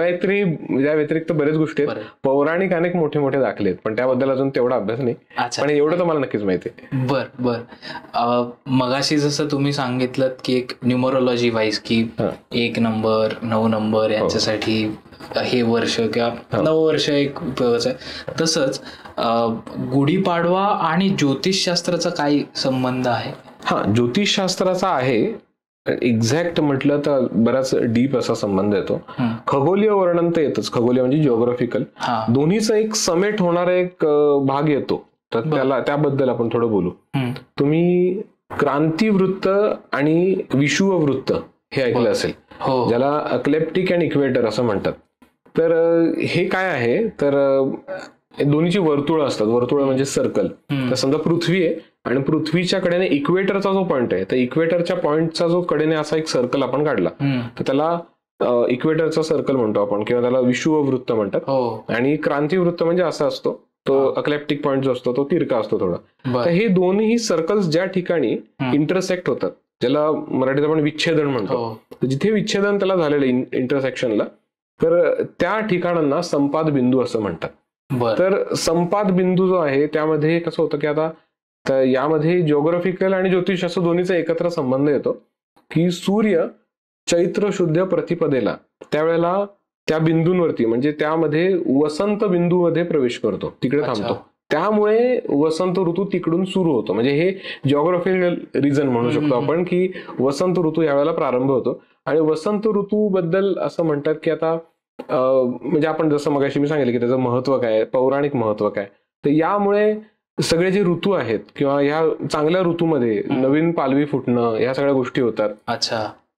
व्यतिरिक्त बरेच गोष्टी आहेत, पौराणिक अनेक मोठे मोठे दाखले आहेत, पण त्याबद्दल अजून तेवढा अभ्यास नाही, पण एवढं तर मला नक्कीच माहिती आहे. बर. मगाशी जसं तुम्ही सांगितलं की एक न्यूमरोलॉजी वाईज की 1 नंबर 9 नंबर यांच्यासाठी हे वर्ष किंवा नववर्ष एक उपयोगाचं आहे, तसंच गुढीपाडवा आणि ज्योतिषशास्त्राचा काही संबंध आहे? ज्योतिषशास्त्राचा आहे, एक्झॅक्ट म्हटलं तर बराच डीप असा संबंध येतो. खगोलीय वर्णन तर येतच, खगोलीय म्हणजे जिओग्राफिकल, दोन्हीचा एक समेट होणारा एक भाग येतो, तर त्याबद्दल आपण थोडं बोलू. तुम्ही क्रांतिवृत्त आणि विषुववृत्त हे ऐकलं असेल, ज्याला अक्लेप्टिक अँड इक्वेटर असं म्हणतात. तर हे काय आहे, तर दोन्हीची वर्तुळ असतात. वर्तुळ म्हणजे सर्कल. तर समजा पृथ्वी आहे आणि पृथ्वीच्या कडेने इक्वेटरचा जो पॉइंट आहे, तर इक्वेटरच्या पॉइंटचा जो कडेने असा एक सर्कल आपण काढला, तर त्याला इक्वेटरचा सर्कल म्हणतो आपण, किंवा त्याला विषुववृत्त म्हणतात. आणि क्रांतिवृत्त म्हणजे असा असतो, तो अक्लेप्टिक पॉइंट जो असतो तो तिरका असतो थोडा. तर हे दोन्ही सर्कल्स ज्या ठिकाणी इंटरसेक्ट होतात, ज्याला मराठीत आपण विच्छेदन म्हणतो, जिथे विच्छेदन त्याला झालेलं इंटरसेक्शनला, तर त्या ठिकाणांना संपाद बिंदू असं म्हणतात. तर संपाद बिंदू जो आहे त्यामध्ये कसं होतं की आता यामध्ये जिओग्राफिकल आणि ज्योतिष असं दोन्हीचा एकत्र संबंध येतो की सूर्य चैत्र शुद्ध प्रतिपदेला त्यावेळेला त्या बिंदूंवरती म्हणजे त्यामध्ये वसंत बिंदूमध्ये प्रवेश करतो, तिकडे थांबतो. त्यामुळे वसंत ऋतू तिकडून सुरू होतो. म्हणजे हे जिओग्राफिकल रिझन म्हणू शकतो आपण की वसंत ऋतू यावेळेला प्रारंभ होतो. आणि वसंत ऋतू बद्दल असं म्हणतात की आता म्हणजे आपण जसं मगाशी मी सांगितलं की त्याचं महत्व काय, पौराणिक महत्व काय, तर यामुळे सगळे जे ऋतू आहेत किंवा या चांगल्या ऋतूमध्ये नवीन पालवी फुटणं, या सगळ्या गोष्टी होतात.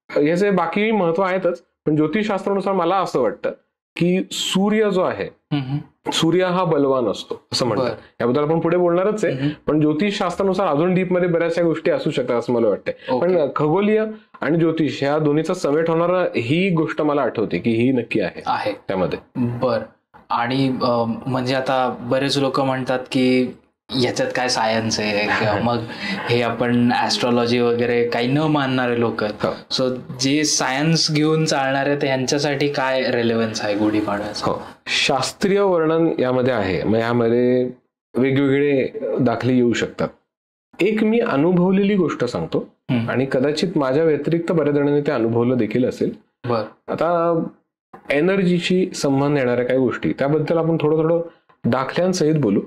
याचे बाकी महत्व आहेतच, पण ज्योतिषशास्त्रानुसार मला असं वाटतं की सूर्य जो आहे, सूर्य हा बलवान असतो असं म्हणतात. याबद्दल आपण पुढे बोलणारच आहे, पण ज्योतिषशास्त्रानुसार अजून डीप मध्ये बऱ्याचशा गोष्टी असू शकतात असं मला वाटतंय. पण खगोलीय आणि ज्योतिष ह्या दोन्हीचा समेट होणारा ही गोष्ट मला आठवते की ही नक्की आहे त्यामध्ये. बर. आणि म्हणजे आता बरेच लोक म्हणतात की याच्यात काय सायन्स आहे, किंवा मग हे आपण ऍस्ट्रॉलॉजी वगैरे काही न मानणारे लोक, सो जे सायन्स घेऊन चालणारे ते यांच्यासाठी काय रेलेव्हन्स आहे गुढीपाडव्याचं? शास्त्रीय वर्णन यामध्ये आहे, मग यामध्ये वेगवेगळे दाखले येऊ शकतात. एक मी अनुभवलेली गोष्ट सांगतो, आणि कदाचित माझ्या व्यतिरिक्त बऱ्याच जणांनी ते अनुभवलं देखील असेल. आता एनर्जीशी संबंध येणाऱ्या काही गोष्टी त्याबद्दल आपण थोडं दाखल्यांसहित बोलू.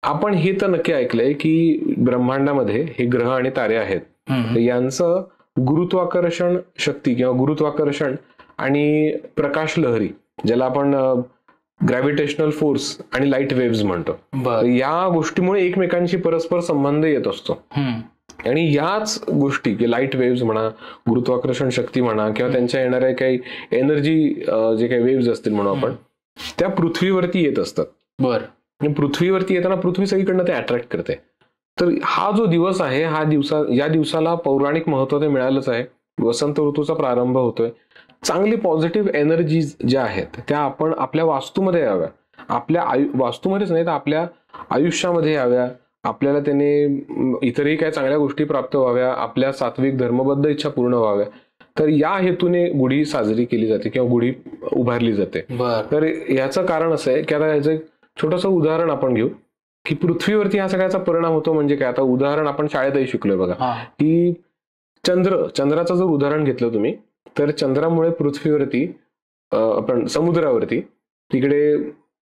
आपण हे तर नक्की ऐकलंय की ब्रह्मांडामध्ये हे ग्रह आणि तारे आहेत, यांचं गुरुत्वाकर्षण शक्ती किंवा गुरुत्वाकर्षण आणि प्रकाश लहरी, ज्याला आपण ग्रॅव्हिटेशनल फोर्स आणि लाईट वेव्हज म्हणतो, या गोष्टीमुळे एकमेकांशी परस्पर संबंध येत असतो. आणि याच गोष्टी की लाईट वेव्हज म्हणा, गुरुत्वाकर्षण शक्ती म्हणा, किंवा त्यांच्या येणाऱ्या काही एनर्जी जे काही वेव्हज असतील म्हणू आपण, त्या पृथ्वीवरती येत असतात. पृथ्वीवरती येताना पृथ्वी सगळीकडनं ते अट्रॅक्ट करते. तर हा जो दिवस आहे, या दिवसाला पौराणिक महत्व ते मिळालंच आहे. वसंत ऋतूचा प्रारंभ होतोय. चांगली पॉझिटिव्ह एनर्जीज ज्या आहेत त्या आपण आपल्या वास्तूमध्ये याव्या, आपल्या वास्तूमध्येच नाही तर आपल्या आयुष्यामध्ये याव्या. आपल्याला त्याने इतरही काही चांगल्या गोष्टी प्राप्त व्हाव्या, आपल्या सात्विक धर्मबद्ध इच्छा पूर्ण व्हाव्या. तर या हेतूने गुढी साजरी केली जाते किंवा गुढी उभारली जाते. तर याचं कारण असं आहे की आता याचं एक छोटंसं उदाहरण आपण घेऊ की पृथ्वीवरती हा सगळ्याचा परिणाम होतो म्हणजे काय. आता उदाहरण आपण शाळेतही शिकलोय बघा की चंद्राचं जर उदाहरण घेतलं तुम्ही तर चंद्रामुळे पृथ्वीवरती आपण समुद्रावरती तिकडे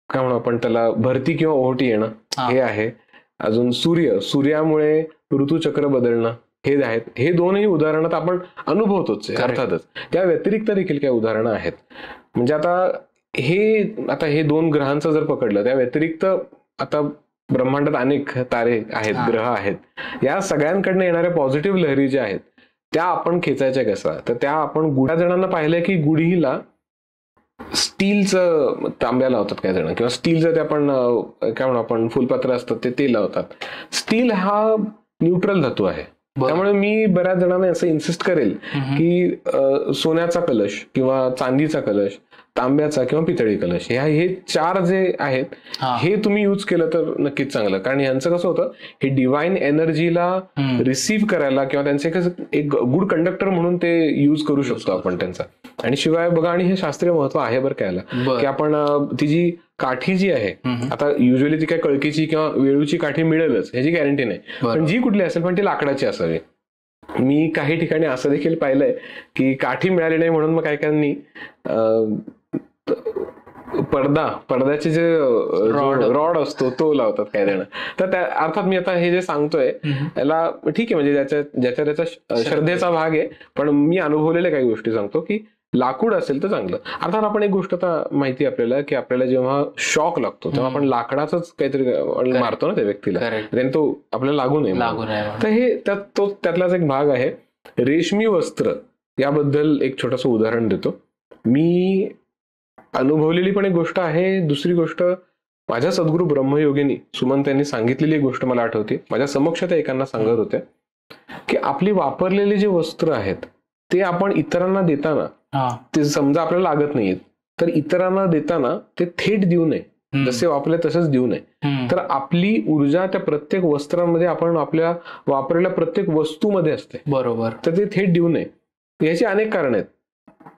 काय म्हणू आपण त्याला भरती किंवा ओहोटी येणं हे आहे. अजून सूर्यामुळे ऋतुचक्र बदलणं हे आहेत. हे दोनही उदाहरणं आपण अनुभवतोच अर्थातच. त्या व्यतिरिक्त देखील काही उदाहरणं आहेत. म्हणजे आता हे 2 ग्रहांचं जर पकडलं त्या व्यतिरिक्त आता ब्रह्मांडात अनेक तारे आहेत, ग्रह आहेत. या सगळ्यांकडनं येणाऱ्या पॉझिटिव्ह लहरी ज्या आहेत त्या आपण खेचायच्या कसा. तर त्या आपण गुढ्या जणांना पाहिलंय की गुढीला स्टीलचं तांब्या लावतात काही जण किंवा स्टीलचं ते आपण काय म्हणू आपण फुलपात्र असतात ते लावतात. स्टील हा न्यूट्रल धातू आहे. त्यामुळे मी बऱ्याच जणांना असं इन्सिस्ट करेल की सोन्याचा कलश किंवा चांदीचा कलश, तांब्याचा किंवा पितळी कलश हे 4 जे आहेत हे तुम्ही यूज केलं तर नक्कीच चांगलं. कारण यांचं कसं होतं हे डिवाइन एनर्जीला रिसीव्ह करायला किंवा त्यांचे एक गुड कंडक्टर म्हणून ते यूज करू शकतो आपण त्यांचा. आणि शिवाय बघा आणि हे शास्त्रीय महत्व आहे बरं कायला की आपण ती जी काठी जी आहे आता युजली ती काय कळकीची किंवा वेळूची काठी मिळेलच ह्याची गॅरंटी नाही. पण जी कुठली असेल पण ती लाकडाची असावी. मी काही ठिकाणी असं देखील पाहिलंय की काठी मिळाली नाही म्हणून मग काही काहींनी पडद्याचे जे रॉड असतो तो लावतात काही जण. तर त्या अर्थात मी आता हे जे सांगतोय याला ठीक आहे म्हणजे ज्याच्या श्रद्धेचा भाग आहे. पण मी अनुभवलेल्या काही गोष्टी सांगतो की लाकूड असेल तर चांगलं. अर्थात आपण एक गोष्ट आता माहिती आपल्याला की आपल्याला जेव्हा शॉक लागतो तेव्हा आपण लाकडाच काहीतरी मारतो ना त्या व्यक्तीला, त्याने तो आपल्याला लागू नये. तर हे त्यातलाच एक भाग आहे. रेशमी वस्त्र याबद्दल एक छोटंसं उदाहरण देतो. मी अनुभवलेली पण एक गोष्ट आहे. दुसरी गोष्ट माझ्या सद्गुरू ब्रह्मयोगिनी सुमंत यांनी सांगितलेली एक गोष्ट मला आठवते. माझ्या समक्ष त्या एकांना सांगत होते की आपली वापरलेली जे वस्त्र आहेत ते आपण इतरांना देताना ते समजा आपल्याला लागत नाहीये तर इतरांना देताना ते थेट देऊ नये, जसे वापरले तसंच देऊ नये. तर आपली ऊर्जा त्या प्रत्येक वस्त्रांमध्ये आपण आपल्या वापरलेल्या प्रत्येक वस्तूमध्ये असते. बरोबर. तर ते थेट देऊ नये. याची अनेक कारण आहेत.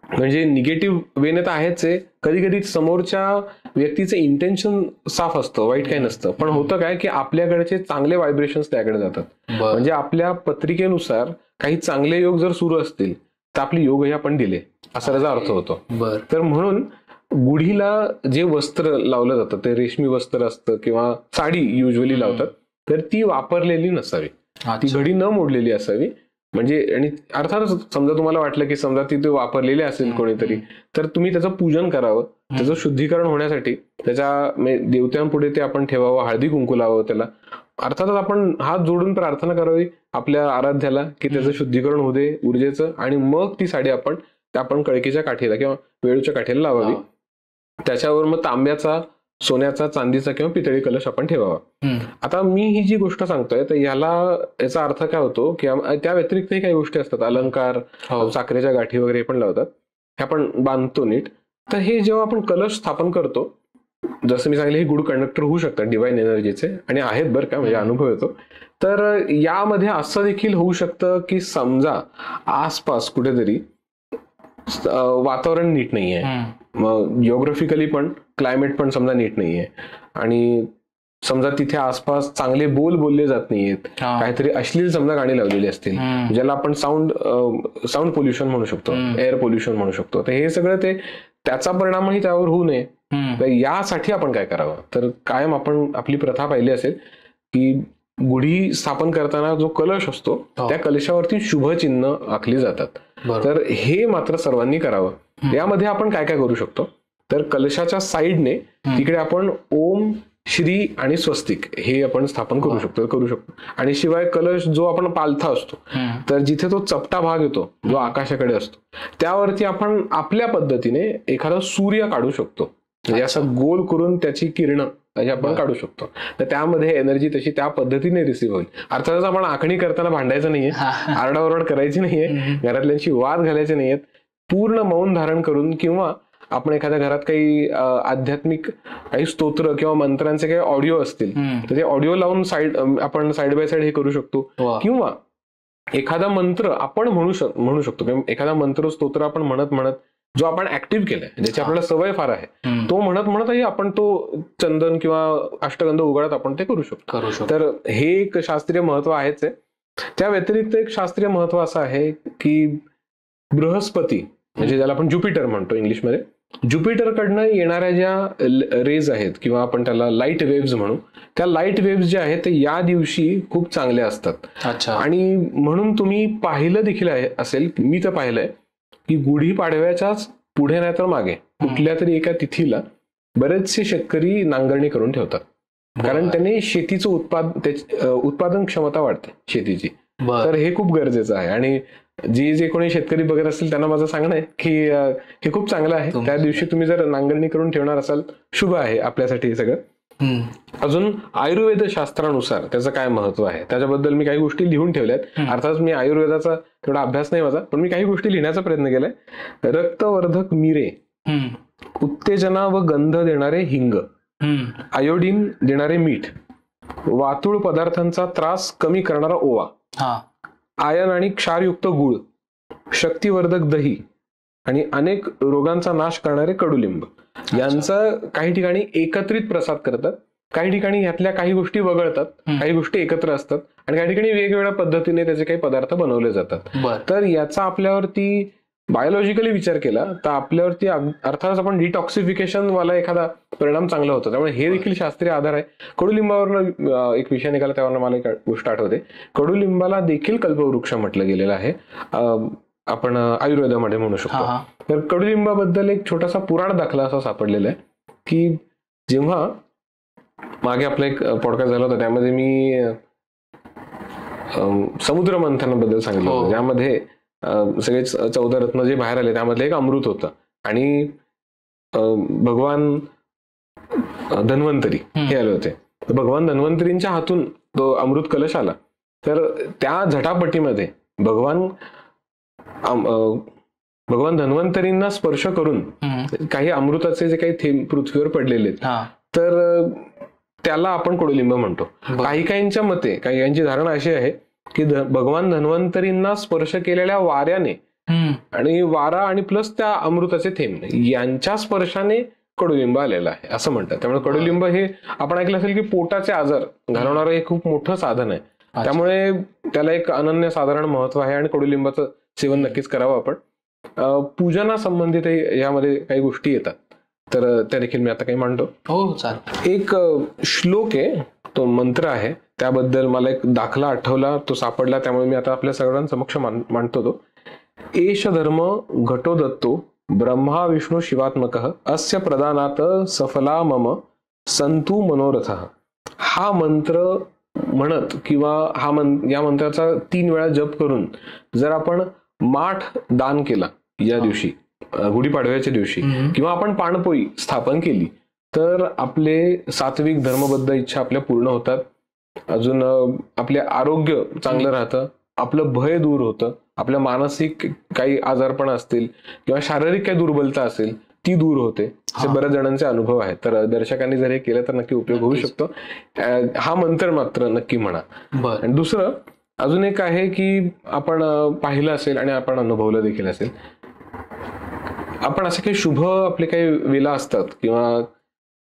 म्हणजे निगेटिव्ह वेने तर आहेच आहे. कधी कधी समोरच्या व्यक्तीचं इंटेन्शन साफ असतं, वाईट काही नसतं. पण होतं काय की आपल्याकडचे चांगले व्हायब्रेशन्स त्याकडे जातात. म्हणजे आपल्या पत्रिकेनुसार काही चांगले योग जर सुरू असतील तर आपले योग हे आपण दिले असा त्याचा अर्थ होतो. तर म्हणून गुढीला जे वस्त्र लावलं जातं ते रेशमी वस्त्र असतं किंवा साडी युजली लावतात तर ती वापरलेली नसावी, ती घडी न मोडलेली असावी. म्हणजे आणि अर्थातच समजा तुम्हाला वाटलं की समजा ती वापरलेली असेल कोणीतरी तर तुम्ही त्याचं पूजन करावं. त्याचं शुद्धीकरण होण्यासाठी त्याच्या देवतांपुढे ते आपण ठेवावं, हळदी कुंकू लावावं त्याला. अर्थातच आपण हात जोडून प्रार्थना करावी आपल्या आराध्याला की त्याचं शुद्धीकरण होऊ दे ऊर्जेचं आणि मग ती साडी आपण कळकीच्या काठीला किंवा वेळूच्या काठीला लावावी. त्याच्यावर मग तांब्याचा, सोन्याचा, चांदीचा किंवा पितळी कलश आपण ठेवावा. आता मी ही जी गोष्ट सांगतोय तर याचा अर्थ काय होतो की त्या व्यतिरिक्तही काही गोष्टी असतात. अलंकार, साखरेच्या गाठी वगैरे पण लावतात, हे आपण बांधतो नीट. तर हे जेव्हा आपण कलश स्थापन करतो जसं मी सांगितलं हे गुड कंडक्टर होऊ शकतात डिवाइन एनर्जीचे आणि आहेत बरं का, म्हणजे अनुभव येतो. तर यामध्ये असं देखील होऊ शकतं की समजा आसपास कुठेतरी वातावरण नीट नाहीये, मग जिओग्राफिकली पण क्लायमेट पण समजा नीट नाहीये आणि समजा तिथे आसपास चांगले बोलले जात नाहीयेत, काहीतरी अश्लील समजा गाणी लावलेली असतील ज्याला आपण साऊंड पोल्युशन म्हणू शकतो, एअर पोल्युशन म्हणू शकतो. तर हे सगळं त्याचा परिणामही त्यावर होऊ नये. तर यासाठी आपण काय करावं तर कायम आपण आपली प्रथा पाहिली असेल की गुढी स्थापन करताना जो कलश असतो त्या कलशावरती शुभचिन्ह आखली जातात. तर हे मात्र सर्वांनी करावं. यामध्ये आपण काय काय करू शकतो तर कलशाच्या साईडने तिकडे आपण ओम, श्री आणि स्वस्तिक हे आपण स्थापन करू शकतो. आणि शिवाय कलश जो आपण पालथा असतो तर जिथे तो चपटा भाग येतो जो आकाशाकडे असतो त्यावरती आपण आपल्या पद्धतीने एखादा सूर्य काढू शकतो. म्हणजे असं गोल करून त्याची किरणं आपण काढू शकतो. तर त्यामध्ये एनर्जी तशी त्या पद्धतीने रिसीव्ह होईल. अर्थातच आपण आखणी करताना भांडायचं नाहीये, आरडाओरड करायची नाहीये, घरातल्यांशी वाद घालायचे नाहीयेत. पूर्ण मौन धारण करून किंवा आपण एखाद्या घरात काही आध्यात्मिक काही स्तोत्र किंवा मंत्रांचे काही ऑडिओ असतील तर ते ऑडिओ लावून आपण साईड बाय साईड हे करू शकतो. किंवा एखादा मंत्र आपण म्हणू शकतो किंवा एखादा मंत्र स्तोत्र आपण म्हणत म्हणत जो आपण ऍक्टिव्ह केलाय, ज्याची आपल्याला सवय फार आहे, तो म्हणत म्हणतही आपण तो चंदन किंवा अष्टगंध उगाळत आपण ते करू शकतो. तर हे एक शास्त्रीय महत्व आहेच आहे. त्या व्यतिरिक्त एक शास्त्रीय महत्व असं आहे की बृहस्पती, म्हणजे ज्याला आपण ज्युपिटर म्हणतो इंग्लिशमध्ये, ज्युपिटरकडनं येणाऱ्या ज्या रेज आहेत किंवा आपण त्याला लाईट वेव्स म्हणू, त्या लाईट वेव्स ज्या आहेत ते या दिवशी खूप चांगल्या असतात. आणि म्हणून तुम्ही पाहिलं देखील असेल, मी तर पाहिलंय की गुढीपाडव्याच्याच पुढे नाही तर मागे कुठल्या तरी एका तिथीला बरेचसे शेतकरी नांगरणी करून ठेवतात, कारण त्यांनी शेतीचं उत्पादन क्षमता वाढते शेतीची. तर हे खूप गरजेचं आहे. आणि जे कोणी शेतकरी बघत असेल त्यांना माझं सांगणं आहे की हे खूप चांगलं आहे. त्या दिवशी तुम्ही जर नांगरणी करून ठेवणार असाल, शुभ आहे आपल्यासाठी हे सगळं. अजून आयुर्वेद शास्त्रानुसार त्याचं काय महत्व आहे त्याच्याबद्दल मी काही गोष्टी लिहून ठेवल्यात. अर्थात मी आयुर्वेदाचा तेवढा अभ्यास नाही माझा, पण मी काही गोष्टी लिहिण्याचा प्रयत्न केलाय. रक्तवर्धक मिरे, उत्तेजना व गंध देणारे हिंग, आयोडीन देणारे मीठ, वातुळ पदार्थांचा त्रास कमी करणारा ओवा, आयन आणि क्षारयुक्त गूळ, शक्तिवर्धक दही आणि अनेक रोगांचा नाश करणारे कडुलिंब यांचा काही ठिकाणी एकत्रित प्रसाद करतात. काही ठिकाणी यातल्या काही गोष्टी वगळतात, काही गोष्टी एकत्र असतात आणि काही ठिकाणी वेगवेगळ्या पद्धतीने त्याचे काही पदार्थ बनवले जातात. तर याचा आपल्यावरती बायोलॉजिकली विचार केला तर आपल्यावरती अर्थातच आपण डिटॉक्सिफिकेशन वाला एखादा परिणाम चांगला होतो. त्यामुळे हे देखील शास्त्रीय आधार आहे. कडुलिंबावरनं एक विषय निघाला, त्यावर मला एक गोष्ट आठवते. कडुलिंबाला देखील कल्पवृक्ष म्हटलं गेलेलं आहे, आपण आयुर्वेदामध्ये म्हणू शकतो. तर कडुलिंबाबद्दल एक छोटासा पुराण दाखला असा सापडलेला आहे की जेव्हा मागे आपला एक पॉडकास्ट झाला होता त्यामध्ये मी समुद्र मंथनाबद्दल सांगितलं होतं, ज्यामध्ये सगळे 14 रत्न जे बाहेर आले त्यामधलं एक अमृत होतं आणि भगवान धन्वंतरी हे आले होते. भगवान धन्वंतरींच्या हातून तो अमृत कलश आला. तर त्या झटापटीमध्ये भगवान धन्वंतरींना स्पर्श करून काही अमृताचे जे काही थेंब पृथ्वीवर पडलेले तर त्याला आपण कडुलिंब म्हणतो. काहींच्या मते, काहींची धारणा अशी आहे की भगवान धन्वंतरींना स्पर्श केलेल्या वाऱ्याने आणि वारा आणि प्लस त्या अमृताचे थेंब यांच्या स्पर्शाने कडुलिंब आलेला आहे असं म्हणतात. त्यामुळे कडुलिंब हे आपण ऐकलं असेल की पोटाचे आजार घालवणारं हे खूप मोठं साधन आहे. त्यामुळे त्याला एक अनन्यसाधारण महत्व आहे आणि कडुलिंबाचं सेवन नक्कीच करावं आपण. पूजनासंबंधित यामध्ये काही गोष्टी येतात तर त्या देखील मी आता काही मांडतो. हो चालेल. एक श्लोक आहे, तो मंत्र आहे, त्याबद्दल मला एक दाखला आठवला, तो सापडला, त्यामुळे मी आता आपल्या सगळ्यांसमक्ष मांडतो तो. एष धर्म घटो दत्तो ब्रह्मा विष्णू शिवात्मकः अस्य प्रदानात सफला मम संतु मनोरथः. हा मंत्र म्हणत किंवा या मंत्राचा 3 वेळा जप करून जर आपण माठ दान केला या दिवशी, गुढीपाडव्याच्या दिवशी, किंवा आपण पाणपोई स्थापन केली तर आपले सात्विक धर्मबद्ध इच्छा आपल्या पूर्ण होतात. अजून आपले आरोग्य चांगलं राहतं, आपलं भय दूर होतं, आपल्या मानसिक काही आजारपण असतील किंवा शारीरिक काही दुर्बलता असेल ती दूर होते. असे बऱ्याच जणांचे अनुभव आहेत. तर दर्शकांनी जर हे केलं तर नक्की उपयोग होऊ शकतो. हा मंत्र मात्र नक्की म्हणा. आणि दुसरं अजून एक आहे की आपण पाहिलं असेल आणि आपण अनुभवलं देखील असेल, आपण असे काही शुभ आपले काही वेला असतात किंवा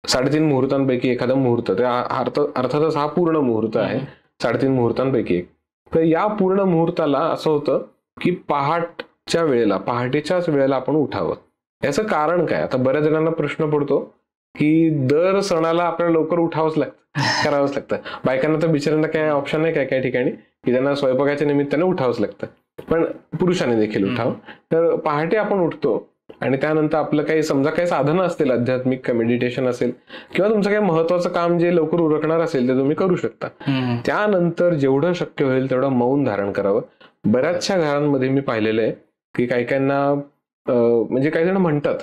3.5 मुहूर्तांपैकी एखादा मुहूर्त, अर्थातच हा पूर्ण मुहूर्त आहे 3.5 मुहूर्तांपैकी एक. तर या पूर्ण मुहूर्ताला असं होतं की पहाटेच्याच वेळेला आपण उठावं. याचं कारण काय? आता बऱ्याच जणांना प्रश्न पडतो की दर सणाला आपल्याला लवकर उठावंच लागतं, करावंच लागतं. बायकांना तर बिचाऱ्यांना काय ऑप्शन नाही काही ठिकाणी की त्यांना स्वयंपाकाच्या निमित्ताने उठावंच लागतं, पण पुरुषांनी देखील उठावं. तर पहाटे आपण उठतो आणि त्यानंतर आपलं काही समजा काही साधनं असतील, आध्यात्मिक मेडिटेशन असेल किंवा तुमचं काही महत्वाचं काम जे लवकर उरकणार असेल ते तुम्ही करू शकता. त्यानंतर जेवढं शक्य होईल तेवढं मौन धारण करावं. बऱ्याचशा घरांमध्ये मी पाहिलेलं आहे की काहींना म्हणजे काही जण म्हणतात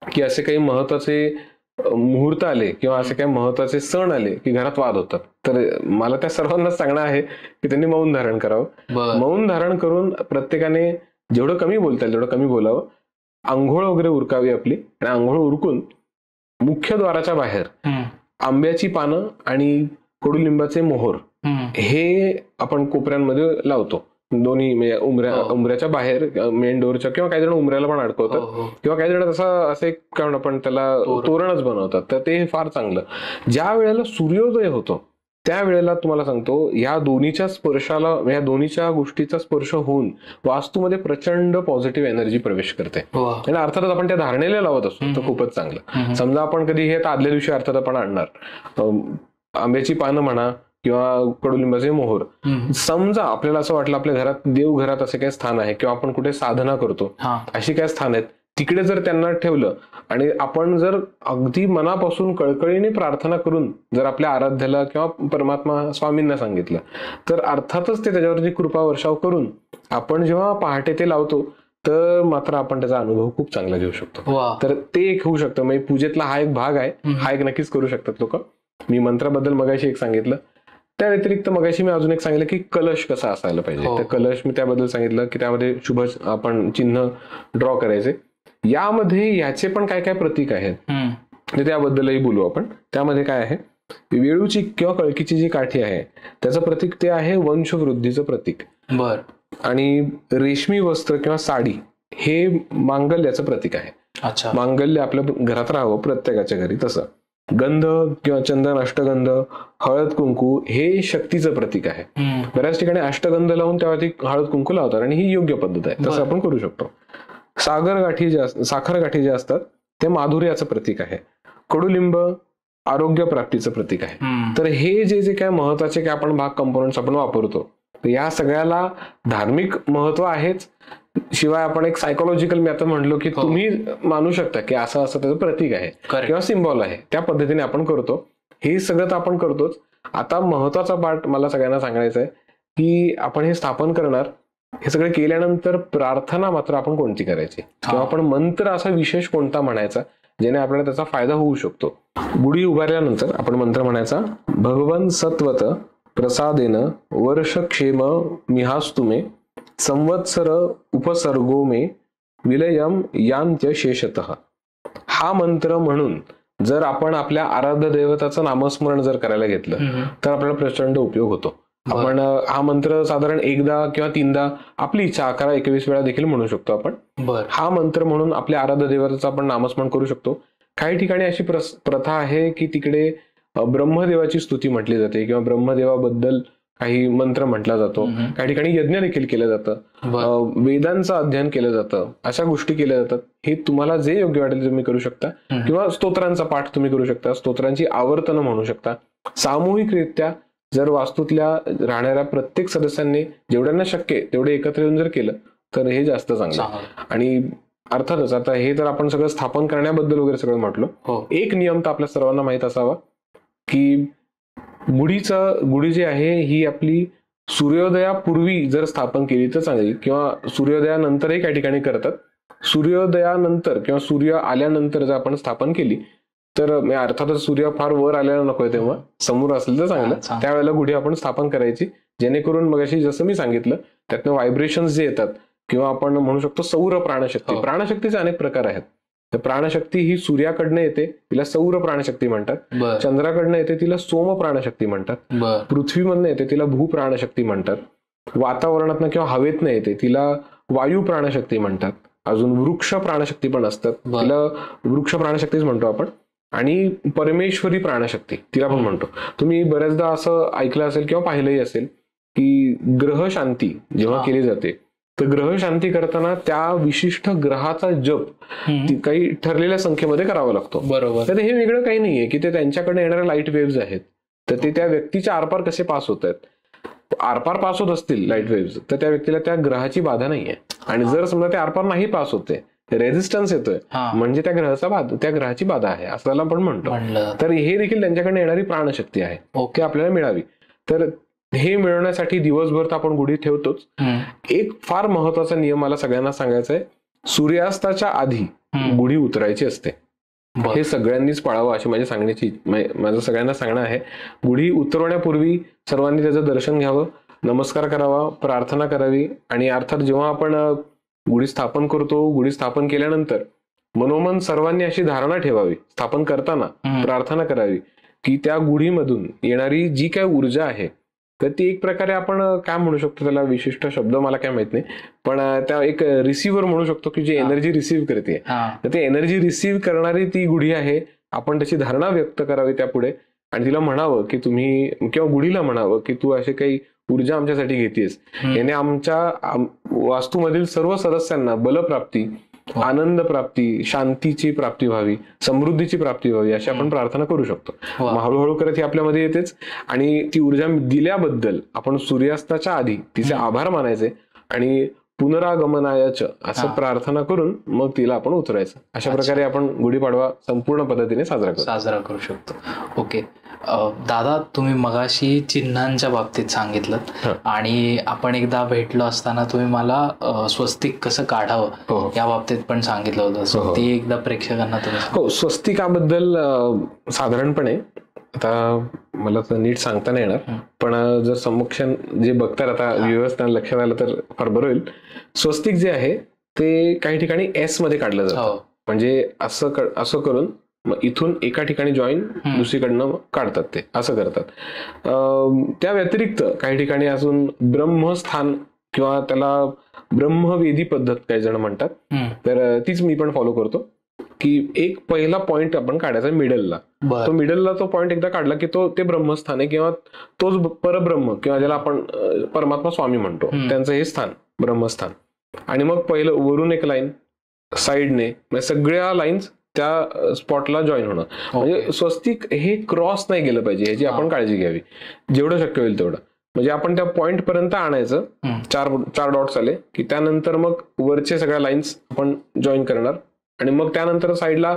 की असे काही महत्वाचे मुहूर्त आले किंवा असे काही महत्वाचे सण आले की घरात वाद होतात. तर मला त्या सर्वांना सांगणं आहे की त्यांनी मौन धारण करावं. मौन धारण करून प्रत्येकाने जेवढं कमी बोलता येईल तेवढं कमी बोलावं. आंघोळ वगैरे उरकावी आपली, आणि आंघोळ उरकून मुख्य द्वाराच्या बाहेर आंब्याची पानं आणि कडुलिंबाचे मोहोर हे आपण कोपऱ्यांमध्ये लावतो. दोन्ही म्हणजे उंबऱ्याच्या बाहेर मेन डोरच्या, किंवा काही जण उंबऱ्याला पण अडकवतात, किंवा काही जण असे काय म्हणतो आपण त्याला तोरणच बनवतात. तर ते फार चांगलं. ज्या वेळेला सूर्योदय होतो त्यावेळेला तुम्हाला सांगतो या दोन्हीच्या स्पर्शाला, या दोन्हीच्या गोष्टीचा स्पर्श होऊन वास्तूमध्ये प्रचंड पॉझिटिव्ह एनर्जी प्रवेश करते. आणि अर्थातच आपण त्या धारणेला लावत असतो तर खूपच चांगलं. समजा आपण कधी हे आदल्या दिवशी अर्थात आपण आणणार आंब्याची पानं म्हणा किंवा कडुलिंबाचे मोहर. समजा आपल्याला असं वाटलं आपल्या घरात देवघरात असे काही स्थान आहे किंवा आपण कुठे साधना करतो अशी काय स्थान आहेत, तिकडे जर त्यांना ठेवलं आणि आपण जर अगदी मनापासून कळकळीने प्रार्थना करून जर आपल्या आराध्याला किंवा परमात्मा स्वामींना सांगितलं तर अर्थातच ते त्याच्यावरती कृपा वर्षाव करून आपण जेव्हा पहाटे ते लावतो तर मात्र आपण त्याचा अनुभव खूप चांगला घेऊ शकतो. तर ते एक होऊ शकतं. म्हणजे पूजेतला हा एक भाग आहे, हा एक नक्कीच करू शकतात लोक. मी मंत्राबद्दल मगाशी एक सांगितलं. त्या व्यतिरिक्त मगाशी मी अजून एक सांगितलं की कलश कसा असायला पाहिजे. तर कलश मी त्याबद्दल सांगितलं की त्यामध्ये शुभ आपण चिन्ह ड्रॉ करायचे. यामध्ये याचे पण काय काय प्रतीक आहेत त्याबद्दलही बोलू आपण. त्यामध्ये काय आहे, वेळूची किंवा कळकीची जी काठी आहे त्याचं प्रतीक ते आहे वंशवृद्धीचं प्रतीक. आणि रेशमी वस्त्र किंवा साडी हे मांगल्याचं प्रतीक आहे. मांगल्य आपल्या घरात राहावं प्रत्येकाच्या घरी. तसं गंध किंवा चंदन, अष्टगंध, हळद कुंकू हे शक्तीचं प्रतीक आहे. बऱ्याच ठिकाणी अष्टगंध लावून त्यावरती हळद कुंकू लावतात आणि ही योग्य पद्धत आहे, तसं आपण करू शकतो. साखर गाठी जे असतात ते माधुर्याचं प्रतीक आहे. कडुलिंब आरोग्य प्राप्तीचं प्रतीक आहे. तर हे जे काय महत्वाचे काय आपण भाग कंपोनंट्स आपण वापरतो तर या सगळ्याला धार्मिक महत्व आहेच, शिवाय आपण एक सायकोलॉजिकल मी आता म्हणलो की तुम्ही मानू शकता की असं असं त्याचं प्रतीक आहे किंवा सिम्बॉल आहे, त्या पद्धतीने आपण करतो. हे सगळं तर आपण करतोच. आता महत्वाचा पार्ट मला सगळ्यांना सांगायचा आहे की आपण हे स्थापन करणार, हे सगळं केल्यानंतर प्रार्थना मात्र आपण कोणती करायची किंवा आपण मंत्र असा विशेष कोणता म्हणायचा जेणे आपल्याला त्याचा फायदा होऊ शकतो. गुढी उभारल्यानंतर आपण मंत्र म्हणायचा, भगवन सत्वत प्रसादेन वर्षक्षेम मिहास्तुमे संवत्सर उपसर्गो मे विलयम यांत्य शेषतः. हा मंत्र म्हणून जर आपण आपल्या आराध्य दैवताचं नामस्मरण जर करायला घेतलं तर आपल्याला प्रचंड उपयोग होतो. आपण हा मंत्र साधारण एकदा किंवा तीनदा, आपली इच्छा 11-21 वेळा देखील म्हणू शकतो आपण. हा मंत्र म्हणून आपल्या आराध्य दैवताचं आपण नामस्मरण करू शकतो. काही ठिकाणी अशी प्रथा आहे की तिकडे ब्रह्मदेवाची स्तुती म्हटली जाते किंवा ब्रह्मदेवाबद्दल काही मंत्र म्हटला जातो. काही ठिकाणी यज्ञ देखील केलं जातं, वेदांचं अध्ययन केलं जातं, अशा गोष्टी केल्या जातात. हे तुम्हाला जे योग्य वाटेल तुम्ही करू शकता. किंवा स्तोत्रांचा पाठ तुम्ही करू शकता, स्तोत्रांची आवर्तनं म्हणू शकता. सामूहिकरित्या जर वास्तूतल्या राहणाऱ्या प्रत्येक सदस्यांनी जेवढ्यांना शक्य आहे तेवढे एकत्र येऊन जर केलं तर हे जास्त चांगलं. आणि अर्थातच आता हे तर आपण सगळं स्थापन करण्याबद्दल वगैरे सगळं म्हटलं. एक नियम तर आपल्या सर्वांना माहित असावा की गुढी जी आहे ही आपली सूर्योदयापूर्वी जर स्थापन केली तर चांगली, किंवा सूर्योदयानंतरही काही ठिकाणी करतात. सूर्योदयानंतर किंवा सूर्य आल्यानंतर जर आपण स्थापन केली तर अर्थातच सूर्य फार वर आलेला नकोय, तेव्हा समोर असेल तर चांगलं. त्यावेळेला गुढी आपण स्थापन करायची जेणेकरून मगाशी जसं मी सांगितलं त्यातनं व्हायब्रेशन्स जे येतात किंवा आपण म्हणू शकतो सौर प्राणशक्ती. प्राणशक्तीचे अनेक प्रकार आहेत. तर प्राणशक्ती ही सूर्याकडनं येते, तिला सौर प्राणशक्ती म्हणतात. चंद्राकडनं येते, तिला सोम प्राणशक्ती म्हणतात. पृथ्वीमधनं येते, तिला भू प्राणशक्ती म्हणतात. वातावरणातनं किंवा हवेतनं येते, तिला वायू प्राणशक्ती म्हणतात. अजून वृक्ष प्राणशक्ती पण असतात, तिला वृक्ष प्राणशक्तीच म्हणतो आपण. आणि परमेश्वरी प्राणशक्ती तिला पण म्हणतो. तुम्ही बऱ्याचदा असं ऐकलं असेल किंवा पाहिलंही असेल की ग्रह शांती जेव्हा केली जाते तर ग्रह शांती करताना त्या विशिष्ट ग्रहाचा जप काही ठरलेल्या संख्येमध्ये करावा लागतो. बरोबर. तर हे वेगळं काही नाहीये की ते त्यांच्याकडे येणाऱ्या लाईट वेव्हज आहेत तर ते त्या व्यक्तीच्या आरपार कसे पास होत आहेत. आरपार पास होत असतील लाईट वेव्हज तर त्या व्यक्तीला त्या ग्रहाची बाधा नाहीये. आणि जर समजा ते आरपार नाही पास होते, रेझिस्टन्स येतोय, म्हणजे त्या ग्रहाची बाधा आहे असं त्याला आपण म्हणतो. तर हे देखील त्यांच्याकडे येणारी प्राणशक्ती आहे, ओके, आपल्याला मिळावी. तर हे मिळवण्यासाठी दिवसभर तर आपण गुढी ठेवतोच. एक फार महत्वाचा नियम मला सगळ्यांना सांगायचा आहे, सूर्यास्ताच्या आधी गुढी उतरायची असते. हे सगळ्यांनीच पाळावं अशी माझं सगळ्यांना सांगणं आहे. गुढी उतरवण्यापूर्वी सर्वांनी त्याचं दर्शन घ्यावं, नमस्कार करावा, प्रार्थना करावी. आणि अर्थात जेव्हा आपण गुढी स्थापन करतो, गुढी स्थापन केल्यानंतर मनोमन सर्वांनी अशी धारणा ठेवावी, स्थापन करताना प्रार्थना करावी की त्या गुढीमधून येणारी जी काय ऊर्जा आहे तर ती एक प्रकारे आपण काय म्हणू शकतो, त्याला विशिष्ट शब्द मला काय माहित नाही, पण त्या एक रिसिव्हर म्हणू शकतो की जी एनर्जी रिसिव्ह करते. तर ते एनर्जी रिसिव्ह करणारी ती गुढी आहे. आपण त्याची धारणा व्यक्त करावी त्यापुढे आणि तिला म्हणावं की तुम्ही, किंवा गुढीला म्हणावं की तू असे काही ऊर्जा आमच्यासाठी घेतेस, याने आमच्या वास्तूमधील सर्व सदस्यांना बलप्राप्ती, आनंद प्राप्ती, शांतीची प्राप्ती व्हावी, समृद्धीची प्राप्ती व्हावी अशी आपण प्रार्थना करू शकतो. हळूहळू करत ही आपल्यामध्ये येतेच आणि ती ऊर्जा दिल्याबद्दल आपण सूर्यास्ताच्या आधी तिचे आभार मानायचे आणि पुनरागमनायच असं प्रार्थना करून मग तिला आपण उतरायचं. अशा प्रकारे आपण गुढीपाडवा संपूर्ण पद्धतीने साजरा करू शकतो. ओके दादा, तुम्ही मगाशी चिन्हांच्या बाबतीत सांगितलं आणि आपण एकदा भेटलो असताना तुम्ही मला स्वस्तिक कसं काढावं या बाबतीत पण सांगितलं होतं. ते एकदा प्रेक्षकांना तुम्ही. हो, स्वस्तिकाबद्दल साधारणपणे आता मला तर नीट सांगता नाही येणार, पण जर समक्षन जे बघतात आता व्यवस्था लक्षात आलं तर फार बरं होईल. स्वस्तिक जे आहे ते काही ठिकाणी एस मध्ये काढलं जातं. म्हणजे असं करून मग इथून एका ठिकाणी जॉईन दुसरीकडनं काढतात, ते असं करतात. त्या व्यतिरिक्त काही ठिकाणी अजून ब्रह्मस्थान किंवा त्याला ब्रह्मवेदी पद्धत काही जण म्हणतात, तर तीच मी पण फॉलो करतो की एक पहिला पॉइंट आपण काढायचा मिडलला. तो मिडलला तो पॉइंट एकदा काढला की ते ब्रह्मस्थान आहे किंवा तोच परब्रह्म किंवा ज्याला आपण परमात्मा स्वामी म्हणतो त्यांचं हे स्थान ब्रह्मस्थान. आणि मग पहिलं वरून एक लाईन, साईडने सगळ्या लाईन्स त्या स्पॉटला जॉईन होणं. म्हणजे स्वस्तिक हे क्रॉस नाही गेलं पाहिजे याची आपण काळजी घ्यावी जेवढं शक्य होईल तेवढं. म्हणजे आपण त्या पॉइंट पर्यंत आणायचं, चार डॉट्स आले की त्यानंतर मग वरचे सगळ्या लाईन्स आपण जॉईन करणार आणि मग त्यानंतर साईडला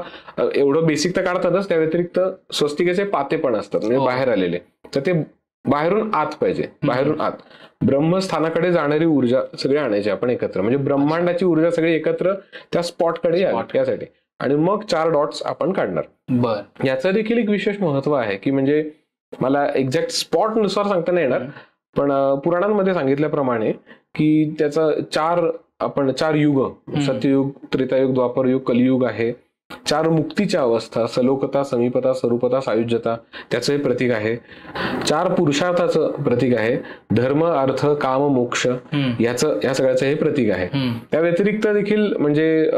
एवढं बेसिक तर काढतातच, त्या व्यतिरिक्त स्वस्तिकेचे पाते पण असतात म्हणजे बाहेर आलेले, तर ते बाहेरून आत पाहिजे. बाहेरून आत ब्रह्मस्थानाकडे जाणारी ऊर्जा सगळी आणायची आपण एकत्र, म्हणजे ब्रह्मांडाची ऊर्जा सगळी एकत्र त्या स्पॉटकडे यासाठी. आणि मग 4 डॉट्स आपण काढणार. याचं देखील एक विशेष महत्व आहे की म्हणजे मला एक्झॅक्ट स्पॉट नुसार सांगता नाही येणार, पण पुराणांमध्ये सांगितल्याप्रमाणे की त्याचा 4 युग, सत्ययुग, त्रेतायुग, द्वापरयुग, कलियुग आहे. 4 मुक्तीच्या अवस्था, सलोकता, समीपता, स्वरूपता, सायुज्यता त्याचं हे प्रतीक आहे. 4 पुरुषार्थाचं प्रतीक आहे. धर्म, अर्थ, काम, मोक्ष या सगळ्याचं हे प्रतीक आहे. त्या व्यतिरिक्त देखील म्हणजे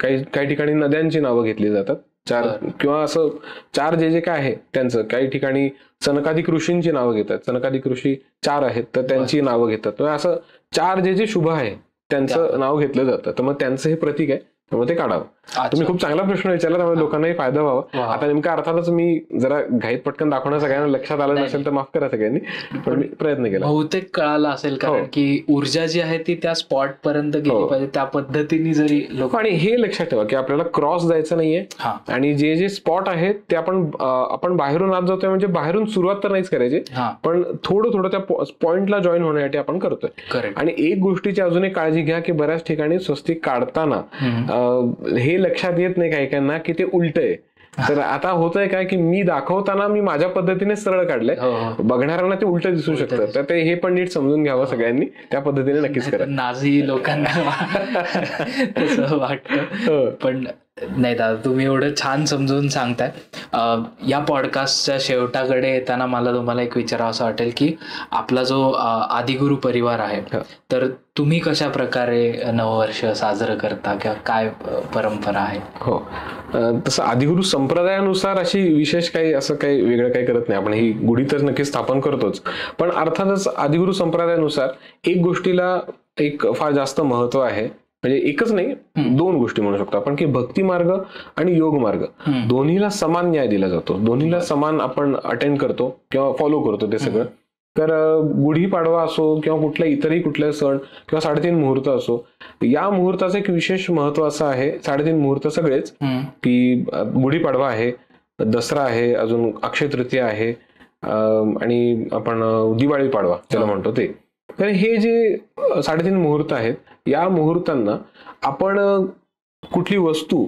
काही ठिकाणी नद्यांची नावं घेतली जातात 4, किंवा असं 4 जे काय आहे त्यांचं. काही ठिकाणी सनकादिक ऋषींची नावं घेतात, सनकादिक ऋषी 4 आहेत तर त्यांची नावं घेतात. असं 4 जे शुभ आहे त्यांचं नाव घेतलं जातं, तर मग त्यांचं हे प्रतीक आहे, त्यामुळे ते काढावं. तुम्ही खूप चांगला प्रश्न विचारला, त्यामुळे लोकांनाही फायदा व्हावा. आता नेमका अर्थातच मी जरा घाईत पटकन दाखवणं सगळ्यांना लक्षात आलं नसेल तर माफ करा सगळ्यांनी, पण मी प्रयत्न केला. बहुतेक कळालं असेल, कारण की ऊर्जा जी आहे ती त्या स्पॉट पर्यंत गेली पाहिजे त्या पद्धतीने जरी लोक. आणि हे लक्षात ठेवा की आपल्याला क्रॉस जायचं नाहीये आणि जे स्पॉट आहेत ते आपण बाहेरून आत जातोय, म्हणजे बाहेरून सुरुवात तर नाहीच करायची, पण थोडं त्या पॉइंटला जॉईन होण्यासाठी आपण करतोय. आणि एक गोष्टीची अजून एक काळजी घ्या की बऱ्याच ठिकाणी स्वस्तिक काढताना हे लक्षात येत नाही काही की ते उलट आहे. तर आता होतंय काय की मी दाखवताना मी माझ्या पद्धतीने सरळ काढलंय, बघणाऱ्यांना ते उलट दिसू शकतं, तर ते हे पण नीट समजून घ्यावं सगळ्यांनी, त्या पद्धतीने नक्कीच करा. नाझी लोकांना तसं वाटतं, पण नाही दादा तुम्ही एवढं छान समजून सांगताय. या पॉडकास्टच्या शेवटाकडे येताना मला तुम्हाला एक विचारावं असं वाटेल की आपला जो आदिगुरु परिवार आहे, तर तुम्ही कशा प्रकारे नववर्ष साजरं करता किंवा काय परंपरा आहे? हो, तसं आदिगुरु संप्रदायानुसार अशी विशेष काही असं काही वेगळं काही करत नाही. आपण ही गुढी तर नक्कीच स्थापन करतोच, पण अर्थातच आदिगुरु संप्रदायानुसार एक गोष्टीला एक फार जास्त महत्व आहे. म्हणजे एकच नाही, 2 गोष्टी म्हणू शकतो आपण की भक्ती मार्ग आणि योग मार्ग दोन्हीला समान न्याय दिला जातो, दोन्हीला समान आपण अटेंड करतो किंवा फॉलो करतो ते सगळं. तर गुढीपाडवा असो किंवा कुठलाही सण किंवा 3.5 मुहूर्त असो, या मुहूर्ताचं एक विशेष महत्व असं आहे. 3.5 मुहूर्त सगळेच की गुढीपाडवा आहे, दसरा आहे, अजून अक्षय तृतीया आहे आणि आपण दिवाळी पाडवा ज्याला म्हणतो ते. तर हे जे 3.5 मुहूर्त आहेत, या मुहूर्तांना आपण कुठली वस्तू,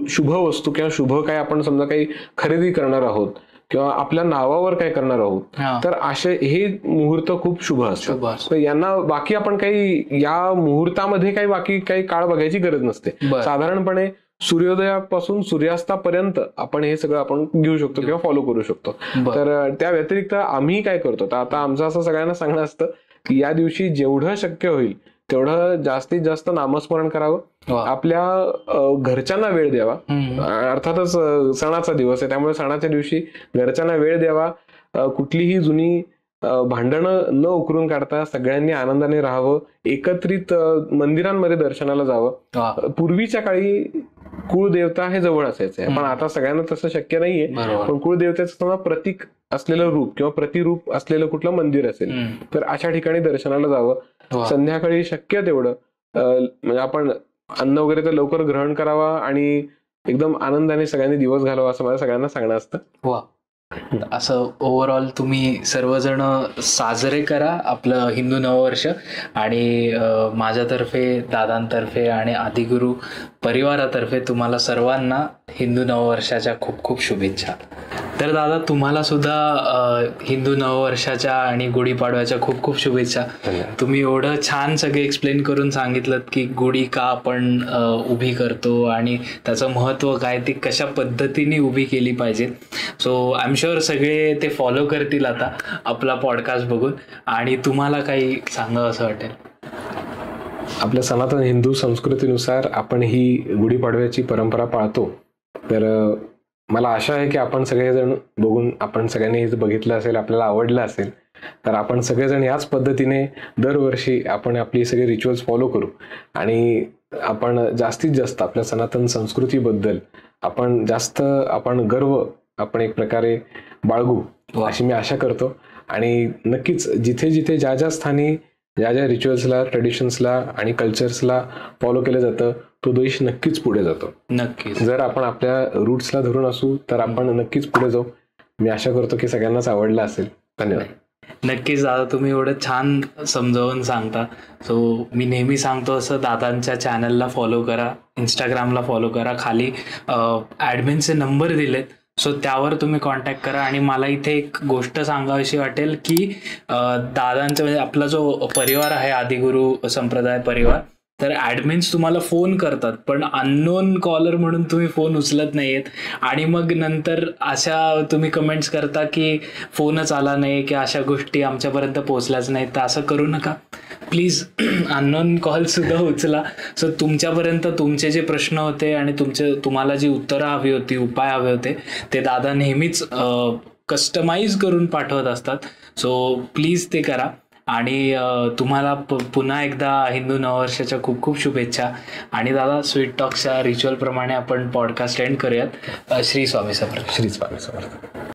शुभ वस्तू किंवा शुभ काय आपण समजा काही खरेदी करणार आहोत किंवा आपल्या नावावर काय करणार आहोत, तर असे हे मुहूर्त खूप शुभ असतात. तर यांना बाकी आपण काही या मुहूर्तामध्ये काही बाकी काही काळ बघायची गरज नसते. साधारणपणे सूर्योदयापासून सूर्यास्तापर्यंत आपण हे सगळं आपण घेऊ शकतो किंवा फॉलो करू शकतो. तर त्या व्यतिरिक्त आम्ही काय करतो, तर आता आमचं असं सगळ्यांना सांगणं असतं की या दिवशी जेवढं शक्य होईल तेवढं जास्तीत जास्त नामस्मरण करावं, आपल्या घरच्यांना वेळ द्यावा. अर्थातच सणाचा दिवस आहे त्यामुळे सणाच्या दिवशी घरच्यांना वेळ द्यावा. कुठलीही जुनी भांडणं न उकरून काढता सगळ्यांनी आनंदाने राहावं. एकत्रित मंदिरांमध्ये दर्शनाला जावं. पूर्वीच्या काळी कुळदेवता हे जवळ असायचे, पण आता सगळ्यांना तसं शक्य नाहीये. पण कुळदेवतेचं प्रतीक असलेलं रूप किंवा प्रतिरूप असलेलं कुठलं मंदिर असेल तर अशा ठिकाणी दर्शनाला जावं. संध्याकाळी शक्य तेवढं म्हणजे आपण अन्न वगैरे तर लवकर ग्रहण करावा आणि एकदम आनंदाने सगळ्यांनी दिवस घालवा असं मला सगळ्यांना सांगणं असतं. वा, असं ओव्हरऑल तुम्ही सर्वजण साजरे करा आपलं हिंदू नववर्ष. आणि माझ्यातर्फे, दादांतर्फे आणि आदिगुरु परिवारातर्फे तुम्हाला सर्वांना हिंदू नववर्षाच्या खूप खूप शुभेच्छा. तर दादा, तुम्हाला सुद्धा हिंदू नववर्षाच्या आणि गुढीपाडव्याच्या खूप खूप शुभेच्छा. तुम्ही एवढं छान सगळे एक्सप्लेन करून सांगितलं की गुढी का आपण उभी करतो आणि त्याचं महत्त्व काय, ती कशा पद्धतीने उभी केली पाहिजे. सो आय एम शुअर सगळे ते फॉलो करतील आता आपला पॉडकास्ट बघून. आणि तुम्हाला काही सांगावं असं वाटेल? आपल्या सनातन हिंदू संस्कृतीनुसार आपण ही गुढीपाडव्याची परंपरा पाळतो. तर मला आशा आहे की आपण सगळेजण बघून, आपण सगळ्यांनी हे बघितलं असेल, आपल्याला आवडलं असेल, तर आपण सगळेजण याच पद्धतीने दरवर्षी आपण आपली सगळे रिच्युअल्स फॉलो करू आणि आपण जास्तीत जास्त आपल्या सनातन संस्कृतीबद्दल आपण गर्व आपण एक प्रकारे बाळगू अशी मी आशा करतो. आणि नक्कीच जिथे जिथे ज्या ज्या स्थानी ज्या ज्या रिच्युअल्सला, ट्रेडिशन्सला आणि कल्चर्सला फॉलो केलं जातं तो देश नक्कीच पुढे जातो. नक्कीच जर आपण आपल्या रूट्सला धरून असू तर आपण नक्कीच पुढे जाऊ. मी आशा करतो की सगळ्यांनाच आवडलं असेल. धन्यवाद. नक्कीच दादा, तुम्ही एवढं छान समजावून सांगता. सो मी नेहमी सांगतो असं, दादांच्या चॅनलला फॉलो करा, इंस्टाग्रामला फॉलो करा. खाली ॲडमिनचे नंबर दिलेत, सो त्यावर तुम्ही कॉन्टॅक्ट करा. आणि मला इथे एक गोष्ट सांगावीशी वाटेल की दादांचा म्हणजे आपला जो परिवार आहे आदिगुरु संप्रदाय परिवार, तर ॲडमिन्स तुम्हाला फोन करतात पण अननोन कॉलर म्हणून तुम्ही फोन उचलत नाहीयेत. आणि मग नंतर अशा तुम्ही कमेंट्स करता की फोनच आला नाही, की अशा गोष्टी आमच्यापर्यंत पोहोचल्याच नाहीत. तर असं करू नका प्लीज. अननोन कॉल सुद्धा उचला. सो तुमच्यापर्यंत तुमचे जे प्रश्न होते आणि तुम्हाला जी उत्तरं हवी होती, उपाय हवे होते, ते दादा नेहमीच कस्टमाइज करून पाठवत असतात. सो प्लीज ते करा. आणि तुम्हाला पुन्हा एकदा हिंदू नववर्षाच्या खूप खूप शुभेच्छा. आणि दादा, स्वीट टॉक्सच्या रिच्युअल प्रमाणे आपण पॉडकास्ट एंड करूयात. श्री स्वामी समर्थ. श्री स्वामी समर्थ.